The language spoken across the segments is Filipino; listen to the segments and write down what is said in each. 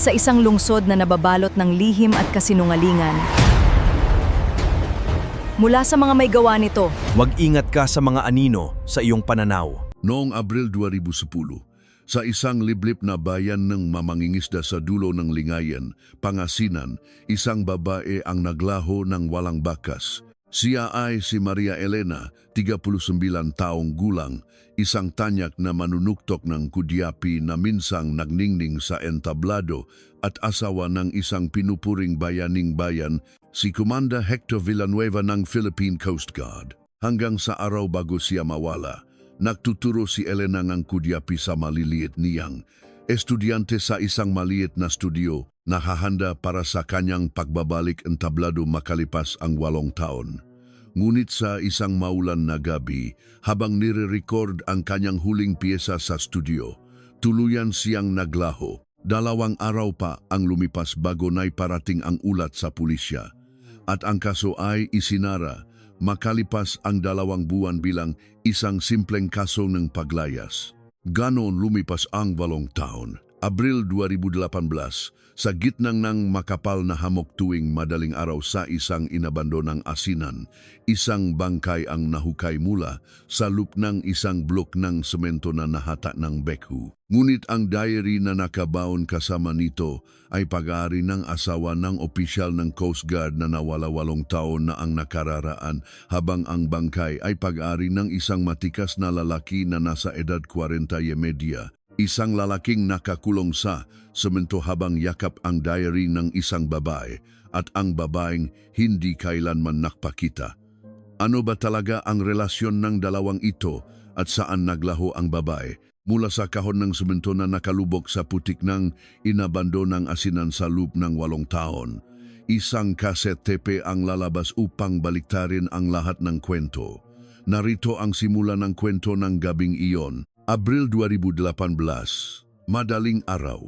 sa isang lungsod na nababalot ng lihim at kasinungalingan. Mula sa mga may gawa nito, Mag-ingat ka sa mga anino sa iyong pananaw. Noong Abril 2010, sa isang liblib na bayan ng mamangingisda sa dulo ng Lingayen, Pangasinan, isang babae ang naglaho ng walang bakas. Siya ay si Maria Elena, 39 taong gulang, isang tanyak na manunuktok ng kudyapi na minsang nagningning sa entablado at asawa ng isang pinupuring bayaning bayan, si Commander Hector Villanueva ng Philippine Coast Guard. Hanggang sa araw bago siya mawala, nagtuturo si Elena ng kudyapi sa maliliit niyang estudyante sa isang maliit na studio na hahanda para sa kanyang pagbabalik entablado makalipas ang 8 taon. Ngunit sa isang maulan na gabi, habang nire-record ang kanyang huling piyesa sa studio, tuluyan siyang naglaho. 2 araw pa ang lumipas bago naiparating ang ulat sa pulisya. At ang kaso ay isinara makalipas ang 2 buwan bilang isang simpleng kaso ng paglayas. Ganon lumipas ang 8 taon. Abril 2018, sa gitnang ng makapal na hamog tuwing madaling araw sa isang inabandonang asinan, isang bangkay ang nahukay mula sa loop ng isang blok ng semento na nahata ng bekhu. Ngunit ang diary na nakabaon kasama nito ay pag-aari ng asawa ng opisyal ng Coast Guard na nawala 8 taon na ang nakararaan, habang ang bangkay ay pag-aari ng isang matikas na lalaki na nasa edad 40 y media. Isang lalaking nakakulong sa semento habang yakap ang diary ng isang babae at ang babaeng hindi kailanman nakpakita. Ano ba talaga ang relasyon ng dalawang ito at saan naglaho ang babae? Mula sa kahon ng semento na nakalubog sa putik ng inabandonang asinan sa loop ng 8 taon, isang kaset tape ang lalabas upang baliktarin ang lahat ng kwento. Narito ang simula ng kwento ng gabing iyon. Abril 2018, madaling araw.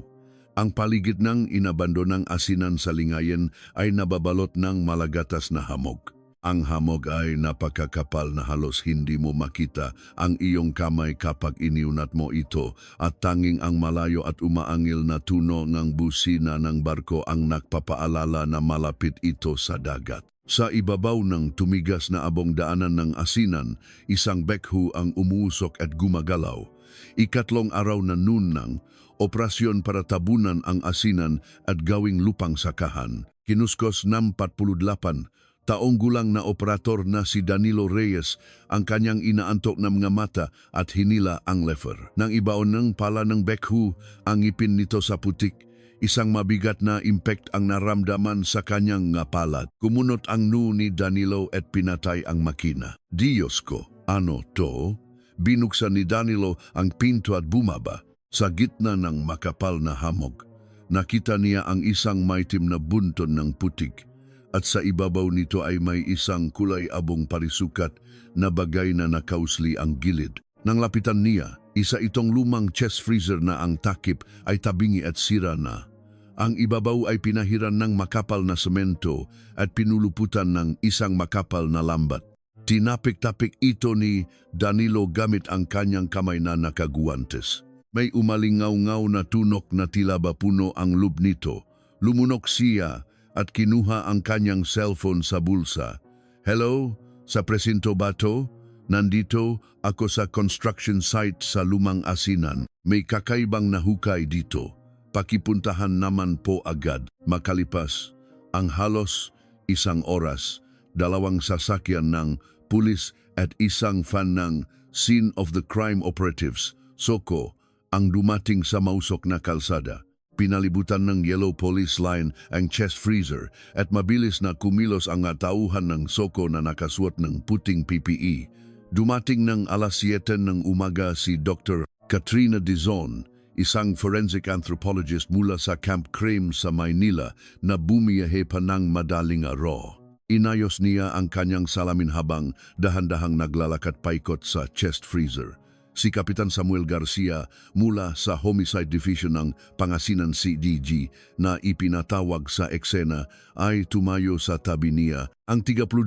Ang paligid ng inabandonang asinan sa Lingayen ay nababalot ng malagatas na hamog. Ang hamog ay napakakapal na halos hindi mo makita ang iyong kamay kapag iniunat mo ito, at tanging ang malayo at umaangil na tunog ng busina ng barko ang nagpapaalala na malapit ito sa dagat. Sa ibabaw ng tumigas na abong daanan ng asinan, isang bekhu ang umuusok at gumagalaw. 3 araw na noon ng operasyon para tabunan ang asinan at gawing lupang sakahan. Kinuskos ng 48 taong gulang na operator na si Danilo Reyes ang kanyang inaantok na mga mata at hinila ang lever. Nang ibaon ng pala ng bekhu ang ngipin nito sa putik, isang mabigat na impact ang naramdaman sa kanyang palad. Kumunot ang noo ni Danilo at pinatay ang makina. Diyos ko, ano to? Binuksan ni Danilo ang pinto at bumaba. Sa gitna ng makapal na hamog, nakita niya ang isang maitim na bunton ng putik, at sa ibabaw nito ay may isang kulay abong parisukat na bagay na nakausli ang gilid. Nang lapitan niya, isa itong lumang chest freezer na ang takip ay tabingi at sira na. Ang ibabaw ay pinahiran ng makapal na semento at pinuluputan ng isang makapal na lambat. Tinapik-tapik ito ni Danilo gamit ang kanyang kamay na nakaguwantes. May umalingaw-ngaw na tunok na tila ba puno ang loob nito. Lumunok siya at kinuha ang kanyang cellphone sa bulsa. Hello? Sa presinto ba to? Nandito ako sa construction site sa lumang asinan. May kakaibang nahukay dito. Pakipuntahan naman po agad. Makalipas ang halos 1 oras, 2 sasakyan ng pulis at isang van ng Scene of the Crime Operatives, SOCO, ang dumating sa mausok na kalsada. Pinalibutan ng yellow police line ang chest freezer at mabilis na kumilos ang tauhan ng SOCO na nakasuot ng puting PPE. Dumating ng alas 7 ng umaga si Dr. Katrina Dizon, isang forensic anthropologist mula sa Camp Crame sa Maynila na bumiyahe pa ng madaling araw. Inayos niya ang kanyang salamin habang dahan-dahang naglalakad paikot sa chest freezer. Si Kapitan Samuel Garcia mula sa Homicide Division ng Pangasinan CDG na ipinatawag sa eksena ay tumayo sa tabi niya. Ang 38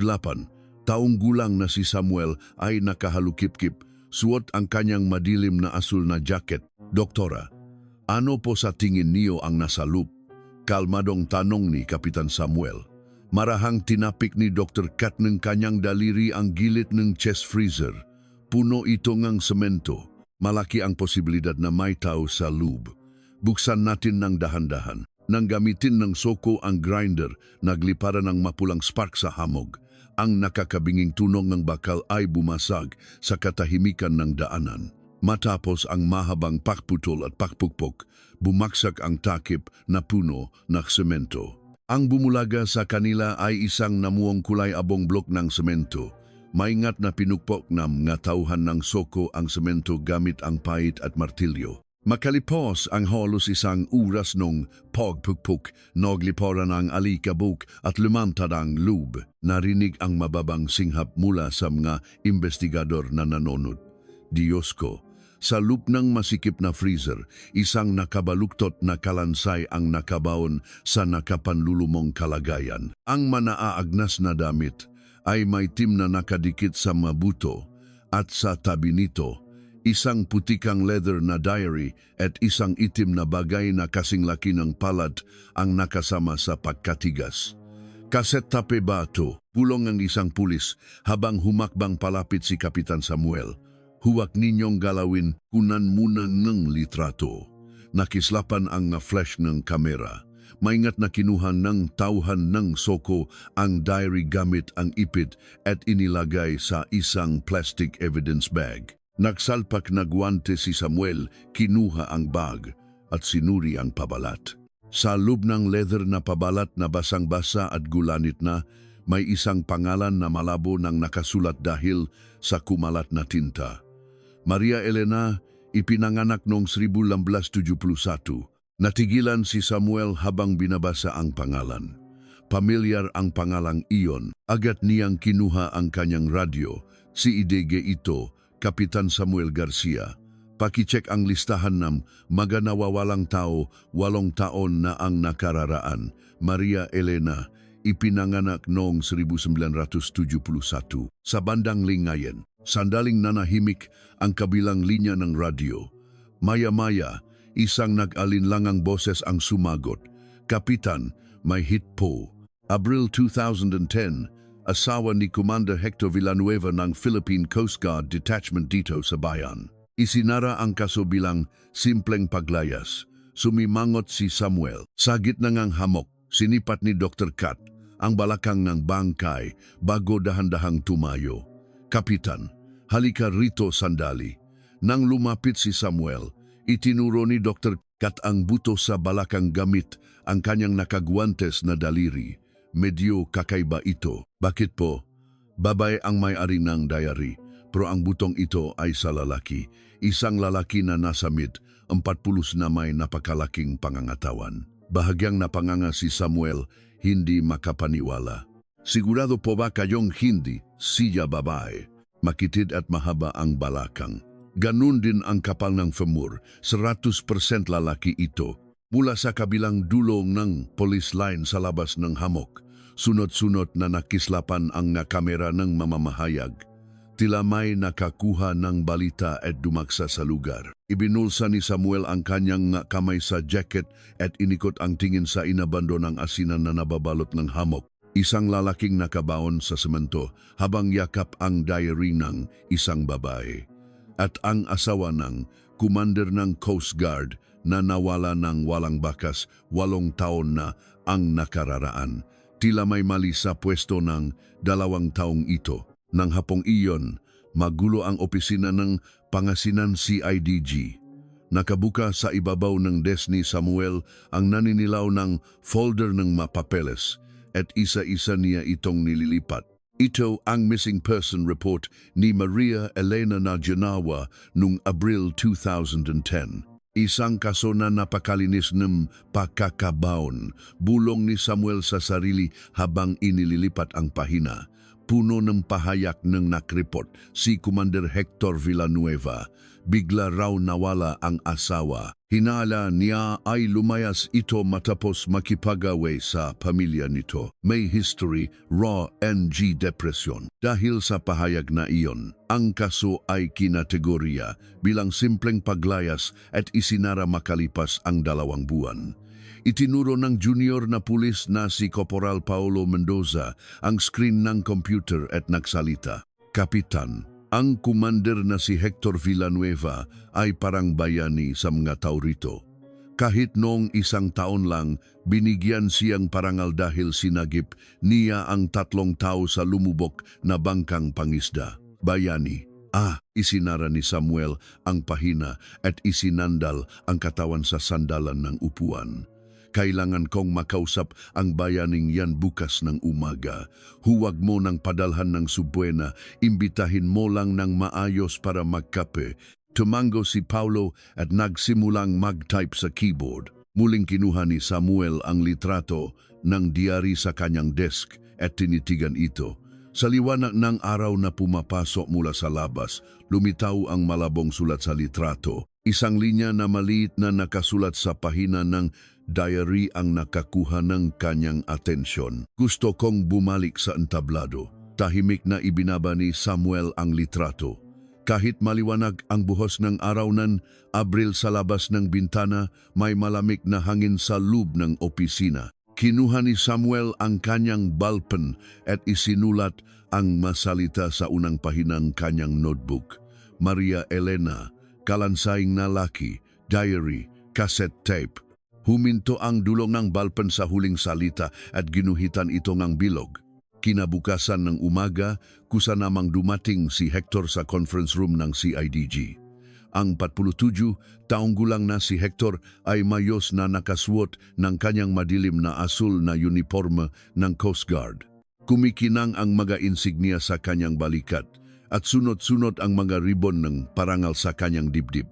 taong gulang na si Samuel ay nakahalukip-kip, suot ang kanyang madilim na asul na jacket. Doktora, ano po sa tingin niyo ang nasa loop? Kalmadong tanong ni Kapitan Samuel. Marahang tinapik ni Dr. Kat ng kanyang daliri ang gilid ng chest freezer. Puno ito ngang semento. Malaki ang posibilidad na may tao sa loob. Buksan natin ng dahan-dahan. Nang gamitin ng soko ang grinder, nagliparan ng mapulang spark sa hamog. Ang nakakabinging tunog ng bakal ay bumasag sa katahimikan ng daanan. Matapos ang mahabang pakputol at pakpukpok, bumaksak ang takip na puno ng semento. Ang bumulaga sa kanila ay isang namuong kulay abong blok ng semento. Maingat na pinukpok ng ngatauhan ng soko ang semento gamit ang pait at martilyo. Makalipos ang halos isang oras nung pagpukpok, nagliparan ang alikabok at lumantad ang loob. Narinig ang mababang singhap mula sa mga investigador na nanonood. Diyos ko, sa loob ng masikip na freezer, isang nakabaluktot na kalansay ang nakabaon sa nakapanlulumong kalagayan. Ang manaaagnas na damit ay may tim na nakadikit sa mabuto at sa tabi nito, isang putikang leather na diary at isang itim na bagay na kasing laki ng palad ang nakasama sa pagkatigas. Kaset tape bato, pulong ng isang pulis habang humakbang palapit si Kapitan Samuel. Huwag ninyong galawin, kunan muna ng litrato. Nakislapan ang flash ng kamera. Maingat na kinuha ng tauhan ng soko ang diary gamit ang ipit at inilagay sa isang plastic evidence bag. Nagsalpak na guwante si Samuel, kinuha ang bag at sinuri ang pabalat. Sa loob ng leather na pabalat na basang-basa at gulanit na, may isang pangalan na malabo nang nakasulat dahil sa kumalat na tinta. Maria Elena, ipinanganak noong 1971. Natigilan si Samuel habang binabasa ang pangalan. Pamilyar ang pangalang iyon. Agad niyang kinuha ang kanyang radyo. Si IDG ito, Kapitan Samuel Garcia. Pakicheck ang listahan ng mga nawawalang tao, 8 taon na ang nakararaan. Maria Elena, ipinanganak noong 1971. Sa bandang Lingayen, sandaling nanahimik ang kabilang linya ng radyo. Maya-maya, isang nag-alinlangang boses ang sumagot. Kapitan, may hit po. Abril 2010, asawa ni Commander Hector Villanueva ng Philippine Coast Guard Detachment dito sa bayan. Isinara ang kaso bilang simpleng paglayas. Sumimangot si Samuel. Sa gitna ng hamok, sinipat ni Dr. Kat ang balakang ng bangkay bago dahan-dahang tumayo. Kapitan, halika rito sandali. Nang lumapit si Samuel, itinuro ni Dr. Kat ang buto sa balakang gamit ang kanyang nakagwantes na daliri. Medyo kakaiba ito. Bakit po? Babae ang may-ari ng diary, pero ang butong ito ay sa lalaki. Isang lalaki na nasa mid, 40 na may napakalaking pangangatawan. Bahagyang napanganga si Samuel, hindi makapaniwala. Sigurado po ba kayong hindi siya babae? Makitid at mahaba ang balakang. Ganun din ang kapal ng femur, 100% lalaki ito. Mula sa kabilang dulo ng police line sa labas ng hamok, sunod-sunod na nakislapan ang kamera ng mamamahayag. Tila may nakakuha ng balita at dumaksa sa lugar. Ibinulsa ni Samuel ang kanyang kamay sa jacket at inikot ang tingin sa inabando ng asinan na nababalot ng hamok. Isang lalaking nakabaon sa semento habang yakap ang diary ng isang babae. At ang asawa ng commander ng Coast Guard na nawala ng walang bakas 8 taon na ang nakararaan. Tila may mali sa pwesto ng 2 taong ito. Nang hapong iyon, magulo ang opisina ng Pangasinan CIDG. Nakabuka sa ibabaw ng desk ni Samuel ang naninilaw ng folder ng mapapeles at isa-isa niya itong nililipat. Ito ang missing person report ni Maria Elena Najanawa noong Abril 2010. Isang kaso na napakalinis ng pagkakabaon. Bulong ni Samuel sa sarili habang inililipat ang pahina. Puno ng pahayak ng nakreport si Commander Hector Villanueva. Bigla raw nawala ang asawa. Hinala niya ay lumayas ito matapos makipag-away sa pamilya nito. May history, raw NG depression. Dahil sa pahayag na iyon, ang kaso ay kinategorya bilang simpleng paglayas at isinara makalipas ang 2 buwan. Itinuro ng junior na pulis na si Corporal Paulo Mendoza ang screen ng computer at nagsalita. Kapitan, ang commander na si Hector Villanueva ay parang bayani sa mga tao rito. Kahit noong 1 taon lang, binigyan siyang parangal dahil sinagip niya ang 3 tao sa lumubok na bangkang pangisda. Bayani. Isinara ni Samuel ang pahina at isinandal ang katawan sa sandalan ng upuan. Kailangan kong makausap ang bayaning yan bukas ng umaga. Huwag mo nang padalhan ng subwena, imbitahin mo lang ng maayos para magkape. Tumango si Paulo at nagsimulang mag-type sa keyboard. Muling kinuha ni Samuel ang litrato ng diary sa kanyang desk at tinitigan ito. Sa liwanag ng araw na pumapasok mula sa labas, lumitaw ang malabong sulat sa litrato. Isang linya na maliit na nakasulat sa pahina ng diary ang nakakuha ng kanyang atensyon. Gusto kong bumalik sa entablado. Tahimik na ibinaba ni Samuel ang litrato. Kahit maliwanag ang buhos ng araw ng Abril sa labas ng bintana, may malamig na hangin sa loob ng opisina. Kinuha ni Samuel ang kanyang ballpen at isinulat ang masalita sa unang pahinang kanyang notebook. Maria Elena, kalansaing na laki, diary, cassette tape. Huminto ang dulong ng ballpen sa huling salita at ginuhitan ito ng bilog. Kinabukasan ng umaga, kusa namang dumating si Hector sa conference room ng CIDG. Ang 47 taong gulang na si Hector ay mayos na nakasuot ng kanyang madilim na asul na uniforme ng Coast Guard. Kumikinang ang mga insignia sa kanyang balikat at sunod-sunod ang mga ribon ng parangal sa kanyang dibdib.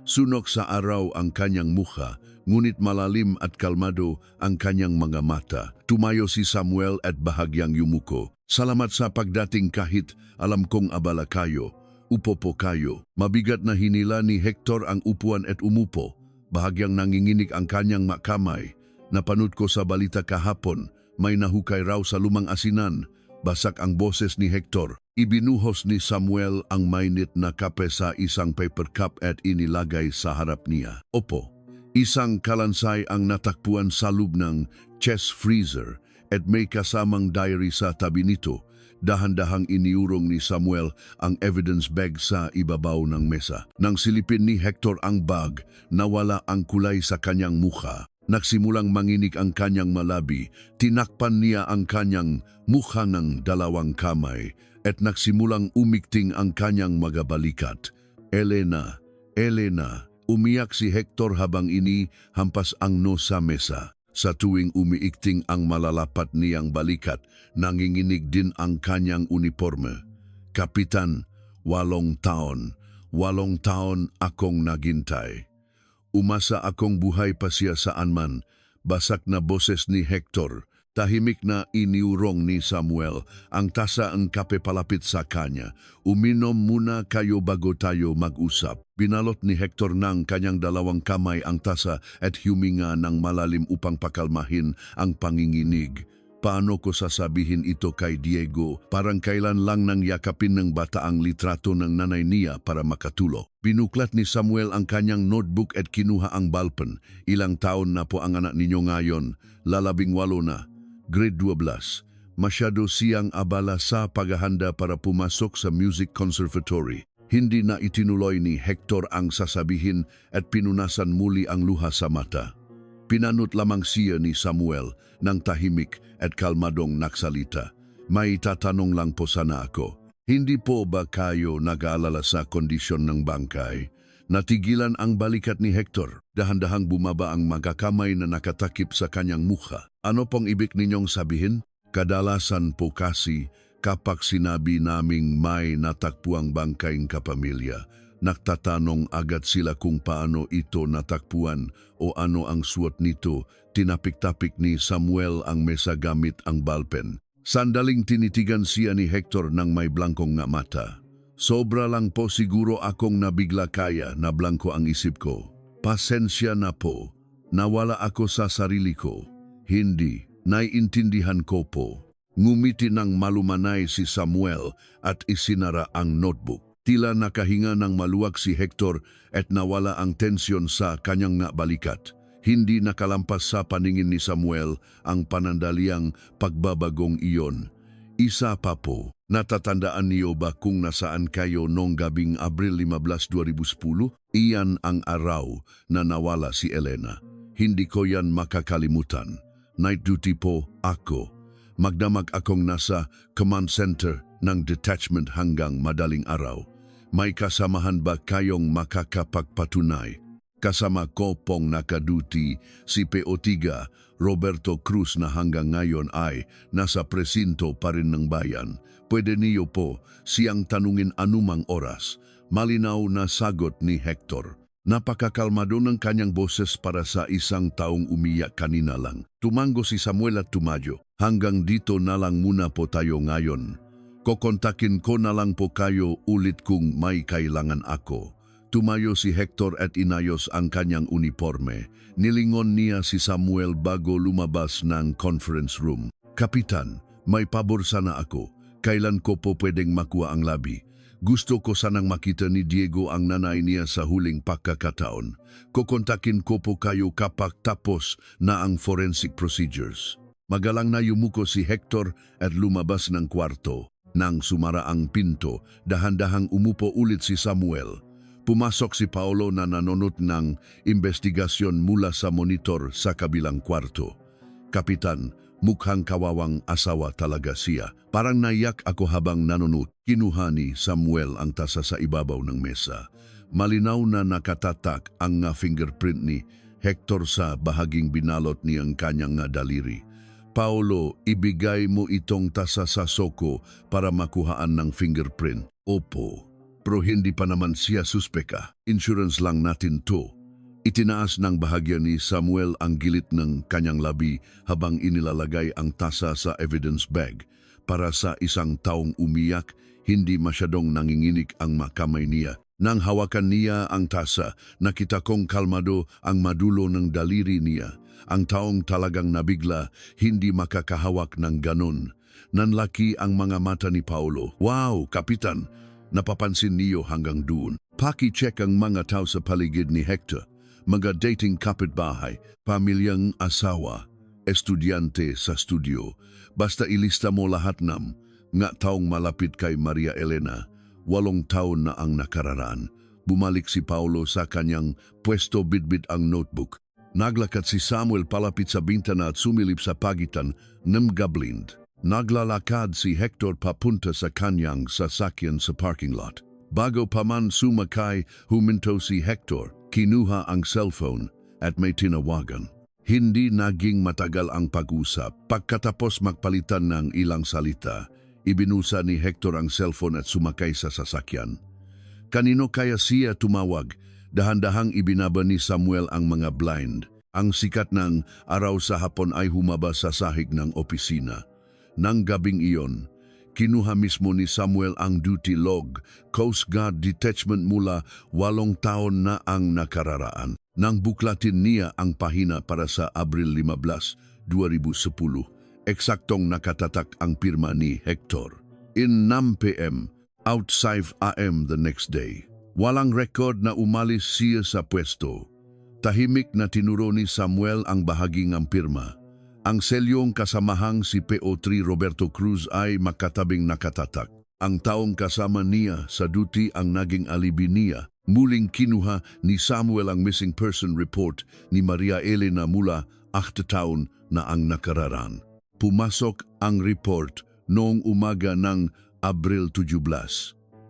Sunok sa araw ang kanyang mukha, ngunit malalim at kalmado ang kanyang mga mata. Tumayo si Samuel at bahagyang yumuko. Salamat sa pagdating kahit alam kong abala kayo. Upo po kayo. Mabigat na hinila ni Hector ang upuan at umupo. Bahagyang nanginginig ang kanyang makamay. Napanood ko sa balita kahapon, may nahukay raw sa lumang asinan. Basak ang boses ni Hector. Ibinuhos ni Samuel ang mainit na kape sa isang paper cup at inilagay sa harap niya. Opo. Isang kalansay ang natakpuan sa loob ng chest freezer at may kasamang diary sa tabi nito. Dahan-dahang iniurong ni Samuel ang evidence bag sa ibabaw ng mesa. Nang silipin ni Hector ang bag, nawala ang kulay sa kanyang mukha. Nagsimulang manginig ang kanyang malabi. Tinakpan niya ang kanyang mukha ng 2 kamay at nagsimulang umikting ang kanyang mga balikat. Elena, Elena. Umiyak si Hector habang hampas ang noo sa mesa. Sa tuwing umiikting ang malalapat niyang balikat, nanginginig din ang kanyang uniforme. Kapitan, 8 taon. 8 taon akong naghintay. Umasa akong buhay pa siya saan man. Basak na boses ni Hector. Tahimik na iniurong ni Samuel ang tasa ang kape palapit sa kanya. Uminom muna kayo bago tayo mag-usap. Binalot ni Hector ng kanyang 2 kamay ang tasa at huminga ng malalim upang pakalmahin ang panginginig. Paano ko sasabihin ito kay Diego? Parang kailan lang nang yakapin ng bata ang litrato ng nanay niya para makatulo. Binuklat ni Samuel ang kanyang notebook at kinuha ang ballpen. Ilang taon na po ang anak ninyo ngayon? 18 na. Grade 12. Masyado siyang abala sa paghahanda para pumasok sa Music Conservatory. Hindi na itinuloy ni Hector ang sasabihin at pinunasan muli ang luha sa mata. Pinanot lamang siya ni Samuel ng tahimik at kalmadong nagsalita. May tatanong lang po sana ako. Hindi po ba kayo nag-aalala sa kondisyon ng bangkay? Natigilan ang balikat ni Hector. Dahan-dahang bumaba ang magkakamay na nakatakip sa kanyang mukha. Ano pong ibig ninyong sabihin? Kadalasan po kasi kapag sinabi naming may natakpuang bangkay kapamilya, nagtatanong agad sila kung paano ito natakpuan o ano ang suot nito. Tinapik-tapik ni Samuel ang mesa gamit ang ballpen. Sandaling tinitigan siya ni Hector ng may blankong nga mata. Sobra lang po siguro akong nabigla kaya na blanko ang isip ko. Pasensya na po. Nawala ako sa sarili ko. Hindi, naiintindihan ko po. Ngumiti ng malumanay si Samuel at isinara ang notebook. Tila nakahinga ng maluwag si Hector at nawala ang tensyon sa kanyang balikat. Hindi nakalampas sa paningin ni Samuel ang panandaliang pagbabagong iyon. Isa pa po, natatandaan niyo ba kung nasaan kayo noong gabing Abril 15, 2010? Iyan ang araw na nawala si Elena. Hindi ko yan makakalimutan. Night duty po ako. Magdamag akong nasa command center ng detachment hanggang madaling araw. May kasamahan ba kayong makakapagpatunay? Kasama ko pong nakaduty si PO3 Roberto Cruz na hanggang ngayon ay nasa presinto pa rin ng bayan. Pwede niyo po siyang tanungin anumang oras. Malinaw na sagot ni Hector. Napakakalmado ng kanyang boses para sa isang taong umiyak kanina lang. Tumango si Samuel at tumadyo. Hanggang dito na lang muna po tayo ngayon. Kokontakin ko na lang po kayo ulit kung may kailangan ako. Tumayo si Hector at inayos ang kanyang uniforme. Nilingon niya si Samuel bago lumabas ng conference room. Kapitan, may pabor sana ako. Kailan ko po pwedeng makuha ang labi? Gusto ko sanang makita ni Diego ang nanay niya sa huling pagkakataon. Kokontakin ko po kayo kapag tapos na ang forensic procedures. Magalang na yumuko si Hector at lumabas ng kwarto. Nang sumara ang pinto, dahan-dahang umupo ulit si Samuel. Pumasok si Paolo na nanonood ng investigasyon mula sa monitor sa kabilang kwarto. Kapitan, mukhang kawawang asawa talaga siya. Parang naiyak ako habang nanonood. Kinuha ni Samuel ang tasa sa ibabaw ng mesa. Malinaw na nakatatak ang fingerprint ni Hector sa bahaging binalot niyang kanyang daliri. Paolo, ibigay mo itong tasa sa Soko para makuhaan ng fingerprint. Opo. Pero hindi pa naman siya suspeka. Insurance lang natin to. Itinaas ng bahagya ni Samuel ang gilid ng kanyang labi habang inilalagay ang tasa sa evidence bag. Para sa isang taong umiyak, hindi masyadong nanginginig ang makamay niya. Nang hawakan niya ang tasa, nakita kong kalmado ang madulo ng daliri niya. Ang taong talagang nabigla, hindi makakahawak ng ganon. Nanlaki ang mga mata ni Paolo. Wow, Kapitan! Napapansin niyo hanggang doon. Paki-check ang mga tao sa paligid ni Hector. Mga dating kapitbahay, pamilyang asawa, estudyante sa studio. Basta ilista mo lahat nga taong malapit kay Maria Elena. 8 taon na ang nakararaan. Bumalik si Paolo sa kanyang pwesto, bitbit ang notebook. Naglakad si Samuel palapit sa bintana at sumilip sa pagitan ng gablind. Naglalakad si Hector papunta sa kanyang sasakyan sa parking lot. Bago pa man sumakay, huminto si Hector, kinuha ang cellphone at may tinawagan. Hindi naging matagal ang pag-usap. Pagkatapos magpalitan ng ilang salita, ibinusa ni Hector ang cellphone at sumakay sa sasakyan. Kanino kaya siya tumawag? Dahan-dahang ibinaba ni Samuel ang mga blind. Ang sikat ng araw sa hapon ay humaba sa sahig ng opisina. Nang gabing iyon, kinuha mismo ni Samuel ang duty log, Coast Guard detachment mula 8 taon na ang nakararaan. Nang buklatin niya ang pahina para sa Abril 15, 2010, eksaktong nakatatak ang pirma ni Hector. In 9 p.m., outside AM the next day. Walang record na umalis siya sa pwesto. Tahimik na tinuro ni Samuel ang bahaging ang pirma. Ang selyong kasamahang si PO3 Roberto Cruz ay makatabing nakatatak. Ang taong kasama niya sa duty ang naging alibi niya. Muling kinuha ni Samuel ang missing person report ni Maria Elena mula 8 taon na ang nakararaan. Pumasok ang report noong umaga ng Abril 17.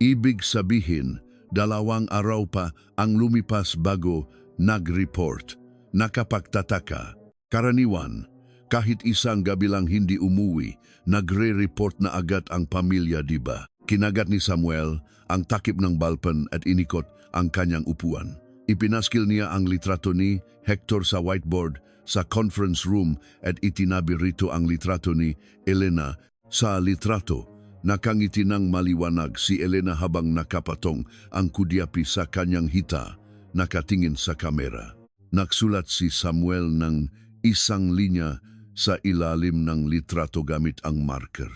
Ibig sabihin, 2 araw pa ang lumipas bago nag-report. Nakapagtataka. Karaniwan, kahit isang gabi lang hindi umuwi, nagre-report na agad ang pamilya, diba? Kinagat ni Samuel ang takip ng ballpen at inikot ang kanyang upuan. Ipinaskil niya ang litrato ni Hector sa whiteboard sa conference room at itinabi rito ang litrato ni Elena. Sa litrato, Nakangiti ng maliwanag si Elena habang nakapatong ang kudyapi sa kanyang hita, nakatingin sa kamera. Nagsulat si Samuel ng isang linya sa ilalim ng litrato gamit ang marker.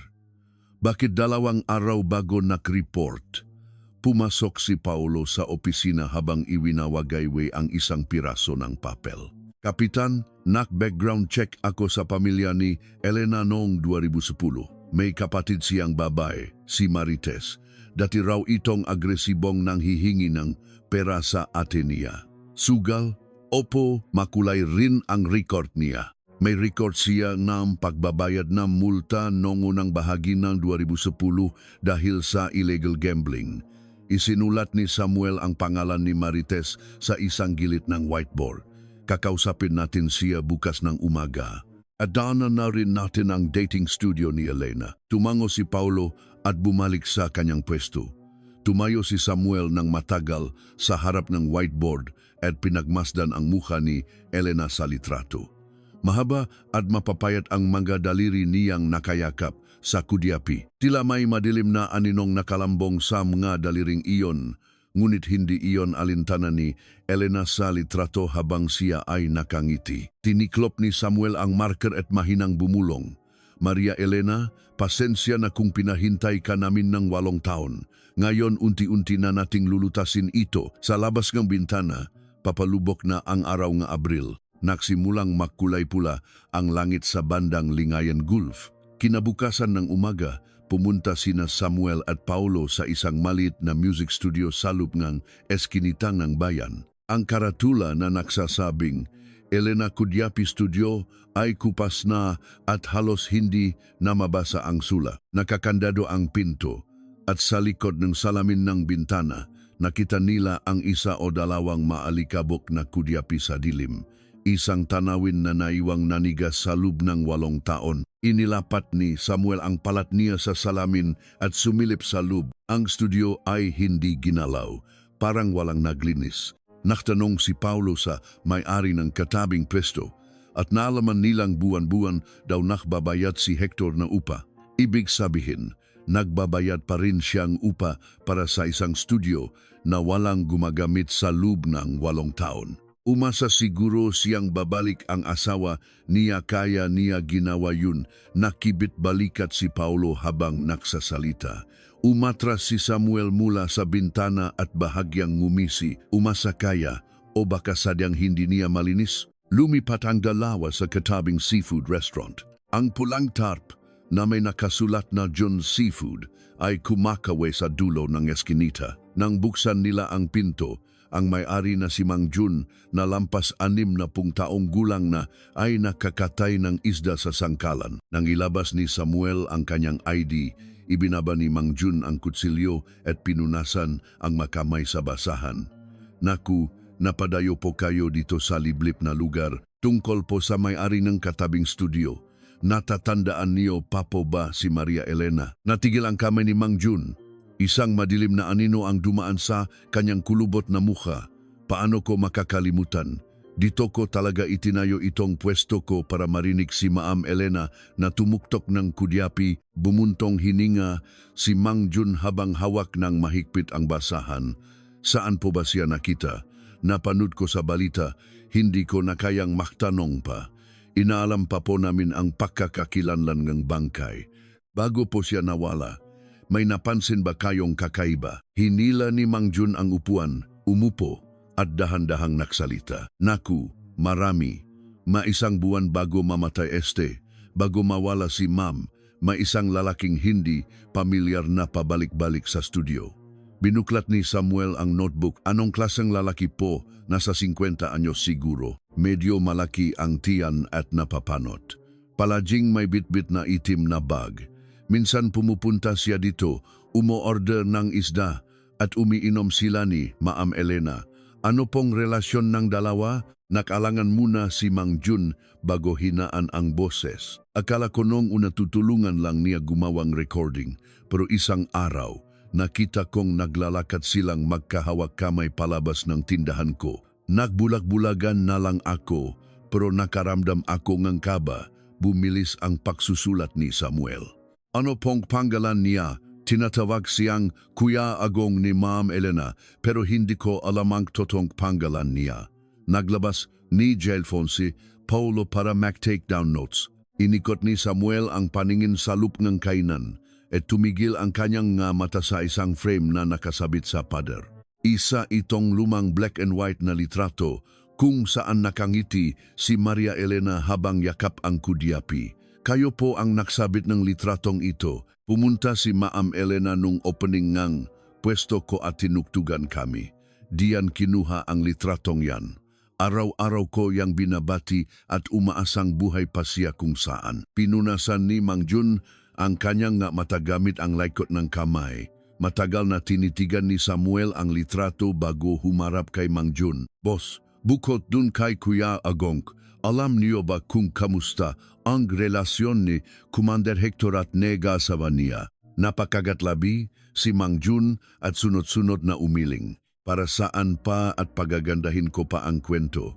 Bakit 2 araw bago nak-report, pumasok si Paulo sa opisina habang iwinawagaywe ang isang piraso ng papel. Kapitan, nak-background check ako sa pamilya ni Elena noong 2010. May kapatid siyang babae, si Marites. Dati raw itong agresibong nanghihingi ng pera sa Atenea. Sugal? Opo, makulay rin ang record niya. May record siya ng pagbabayad ng multa noong unang bahagi ng 2010 dahil sa illegal gambling. Isinulat ni Samuel ang pangalan ni Marites sa isang gilid ng whiteboard. Kakausapin natin siya bukas ng umaga. Adaanan na rin natin ang dating studio ni Elena. Tumango si Paulo at bumalik sa kanyang pwesto. Tumayo si Samuel ng matagal sa harap ng whiteboard at pinagmasdan ang mukha ni Elena sa litrato. Mahaba at mapapayat ang mga daliri niyang nakayakap sa kudyapi. Tila may madilim na aninong nakalambong sa mga daliring iyon, ngunit hindi iyon alintana ni Elena sa litrato habang siya ay nakangiti. Tiniklop ni Samuel ang marker at mahinang bumulong. Maria Elena, pasensya na kung pinahintay ka namin ng 8 taon. Ngayon unti-unti na nating lulutasin ito. Sa labas ng bintana, papalubok na ang araw ng Abril. Nagsimulang makulay pula ang langit sa bandang Lingayen Gulf. Kinabukasan ng umaga, pumunta sina Samuel at Paulo sa isang maliit na music studio sa loob ng eskinitang ng bayan. Ang karatula na nagsasabing, Elena Kudyapi Studio ay kupas na at halos hindi na mabasa ang sula. Nakakandado ang pinto at sa likod ng salamin ng bintana, nakita nila ang 1 o 2 maalikabok na kudyapi sa dilim. Isang tanawin na naiwang nanigas sa loob ng 8 taon. Inilapat ni Samuel ang palat niya sa salamin at sumilip sa loob. Ang studio ay hindi ginalaw, parang walang naglinis. Naktanong si Paulo sa may-ari ng katabing pwesto at naalaman nilang buwan-buwan daw nakbabayad si Hector na upa. Ibig sabihin, nagbabayad pa rin siyang upa para sa isang studio na walang gumagamit sa loob ng 8 taon. Umasa siguro siyang babalik ang asawa niya kaya niya ginawa yun. Nakibit balikat si Paulo habang nagsasalita. Umatras si Samuel mula sa bintana at bahagyang ngumisi. Umasa kaya o baka sadyang hindi niya malinis? Lumipat ang dalawa sa katabing seafood restaurant. Ang pulang tarp na may nakasulat na John Seafood ay kumakaway sa dulo ng eskinita. Nang buksan nila ang pinto, ang may-ari na si Mang Jun na lampas 60 taong gulang na ay nakakatay ng isda sa sangkalan. Nang ilabas ni Samuel ang kanyang ID, ibinaba ni Mang Jun ang kutsilyo at pinunasan ang makamay sa basahan. Naku, napadayo po kayo dito sa liblib na lugar tungkol po sa may-ari ng katabing studio. Natatandaan niyo pa po ba si Maria Elena? Natigil ang kamay ni Mang Jun. Isang madilim na anino ang dumaan sa kanyang kulubot na mukha. Paano ko makakalimutan? Dito ko talaga itinayo itong pwesto ko para marinig si Maam Elena na tumuktok ng kudyapi, bumuntong hininga si Mang Jun habang hawak ng mahigpit ang basahan. Saan po ba siya nakita? Napanood ko sa balita, hindi ko na kayang maktanong pa. Inaalam pa po namin ang pagkakakilanlan ng bangkay. Bago po siya nawala, may napansin ba kayong kakaiba? Hinila ni Mang Jun ang upuan, umupo at dahan-dahang nagsalita. Naku, marami. Maisang buwan bago mamatay bago mawala si Ma'am, may isang lalaking hindi pamilyar na pabalik-balik sa studio. Binuklat ni Samuel ang notebook. Anong klaseng lalaki po? Nasa 50 anyos siguro. Medyo malaki ang tiyan at napapanot. Palaging may bitbit na itim na bag. Minsan pumupunta siya dito, umo-order ng isda at umiinom sila ni Maam Elena. Ano pong relasyon ng dalawa? Nakalangan muna si Mang Jun bago hinaan ang boses. Akala ko nung una tutulungan lang niya gumawang recording, pero isang araw, nakita kong naglalakad silang magkahawak kamay palabas ng tindahan ko. Nagbulag-bulagan na lang ako, pero nakaramdam ako ng kaba. Bumilis ang pagsusulat ni Samuel. Ano pong panggalan niya? Tinatawag siyang Kuya Agong ni Ma'am Elena pero hindi ko alam ang totoong panggalan niya. Naglabas ni Gelfonsi Paulo para mag-take down notes. Inikot ni Samuel ang paningin sa loop ng kainan at tumigil ang kanyang nga mata sa isang frame na nakasabit sa pader. Isa itong lumang black and white na litrato kung saan nakangiti si Maria Elena habang yakap ang kudyapi. Kayo po ang nagsabit ng litratong ito. Pumunta si Ma'am Elena nung opening ngang pwesto ko at tinugtugan kami. Diyan kinuha ang litratong yan. Araw-araw ko yang binabati at umaasang buhay pa siya kung saan. Pinunasan ni Mang Jun ang kanyang nga matagamit ang laikot ng kamay. Matagal na tinitigan ni Samuel ang litrato bago humarap kay Mang Jun. Boss, bukod dun kay Kuya Agong, alam niyo ba kung kamusta ang relasyon ni Commander Hector at Nega Savania? Napakagatlabi si Mang Jun at sunod-sunod na umiling. Para saan pa at pagagandahin ko pa ang kwento.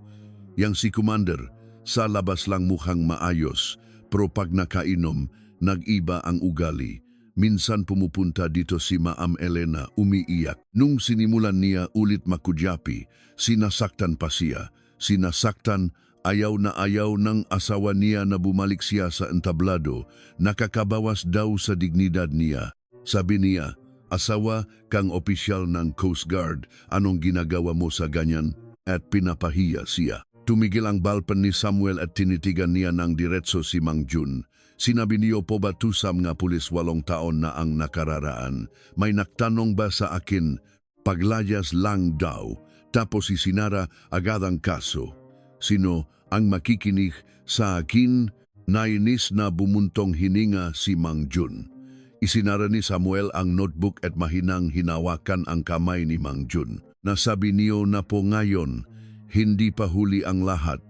Yang si Commander, sa labas lang mukhang maayos, pero pag nakainom, nag-iba ang ugali. Minsan pumupunta dito si Ma'am Elena umiiyak. Nung sinimulan niya ulit makudyapi, sinasaktan pa siya. Sinasaktan, ayaw na ayaw ng asawa niya na bumalik siya sa entablado, nakakabawas daw sa dignidad niya. Sabi niya, asawa kang opisyal ng Coast Guard, anong ginagawa mo sa ganyan? At pinapahiya siya. Tumigil ang balpan ni Samuel at tinitigan niya ng diretso si Mang Jun. Sinabi niyo po ba tusam nga pulis 8 taon na ang nakararaan? May naktanong ba sa akin? Paglayas lang daw, tapos isinara agad ang kaso. Sino ang makikinig sa akin? Nainis na bumuntong hininga si Mang Jun. Isinara ni Samuel ang notebook at mahinang hinawakan ang kamay ni Mang Jun. Nasabi niyo na po ngayon, hindi pa huli ang lahat.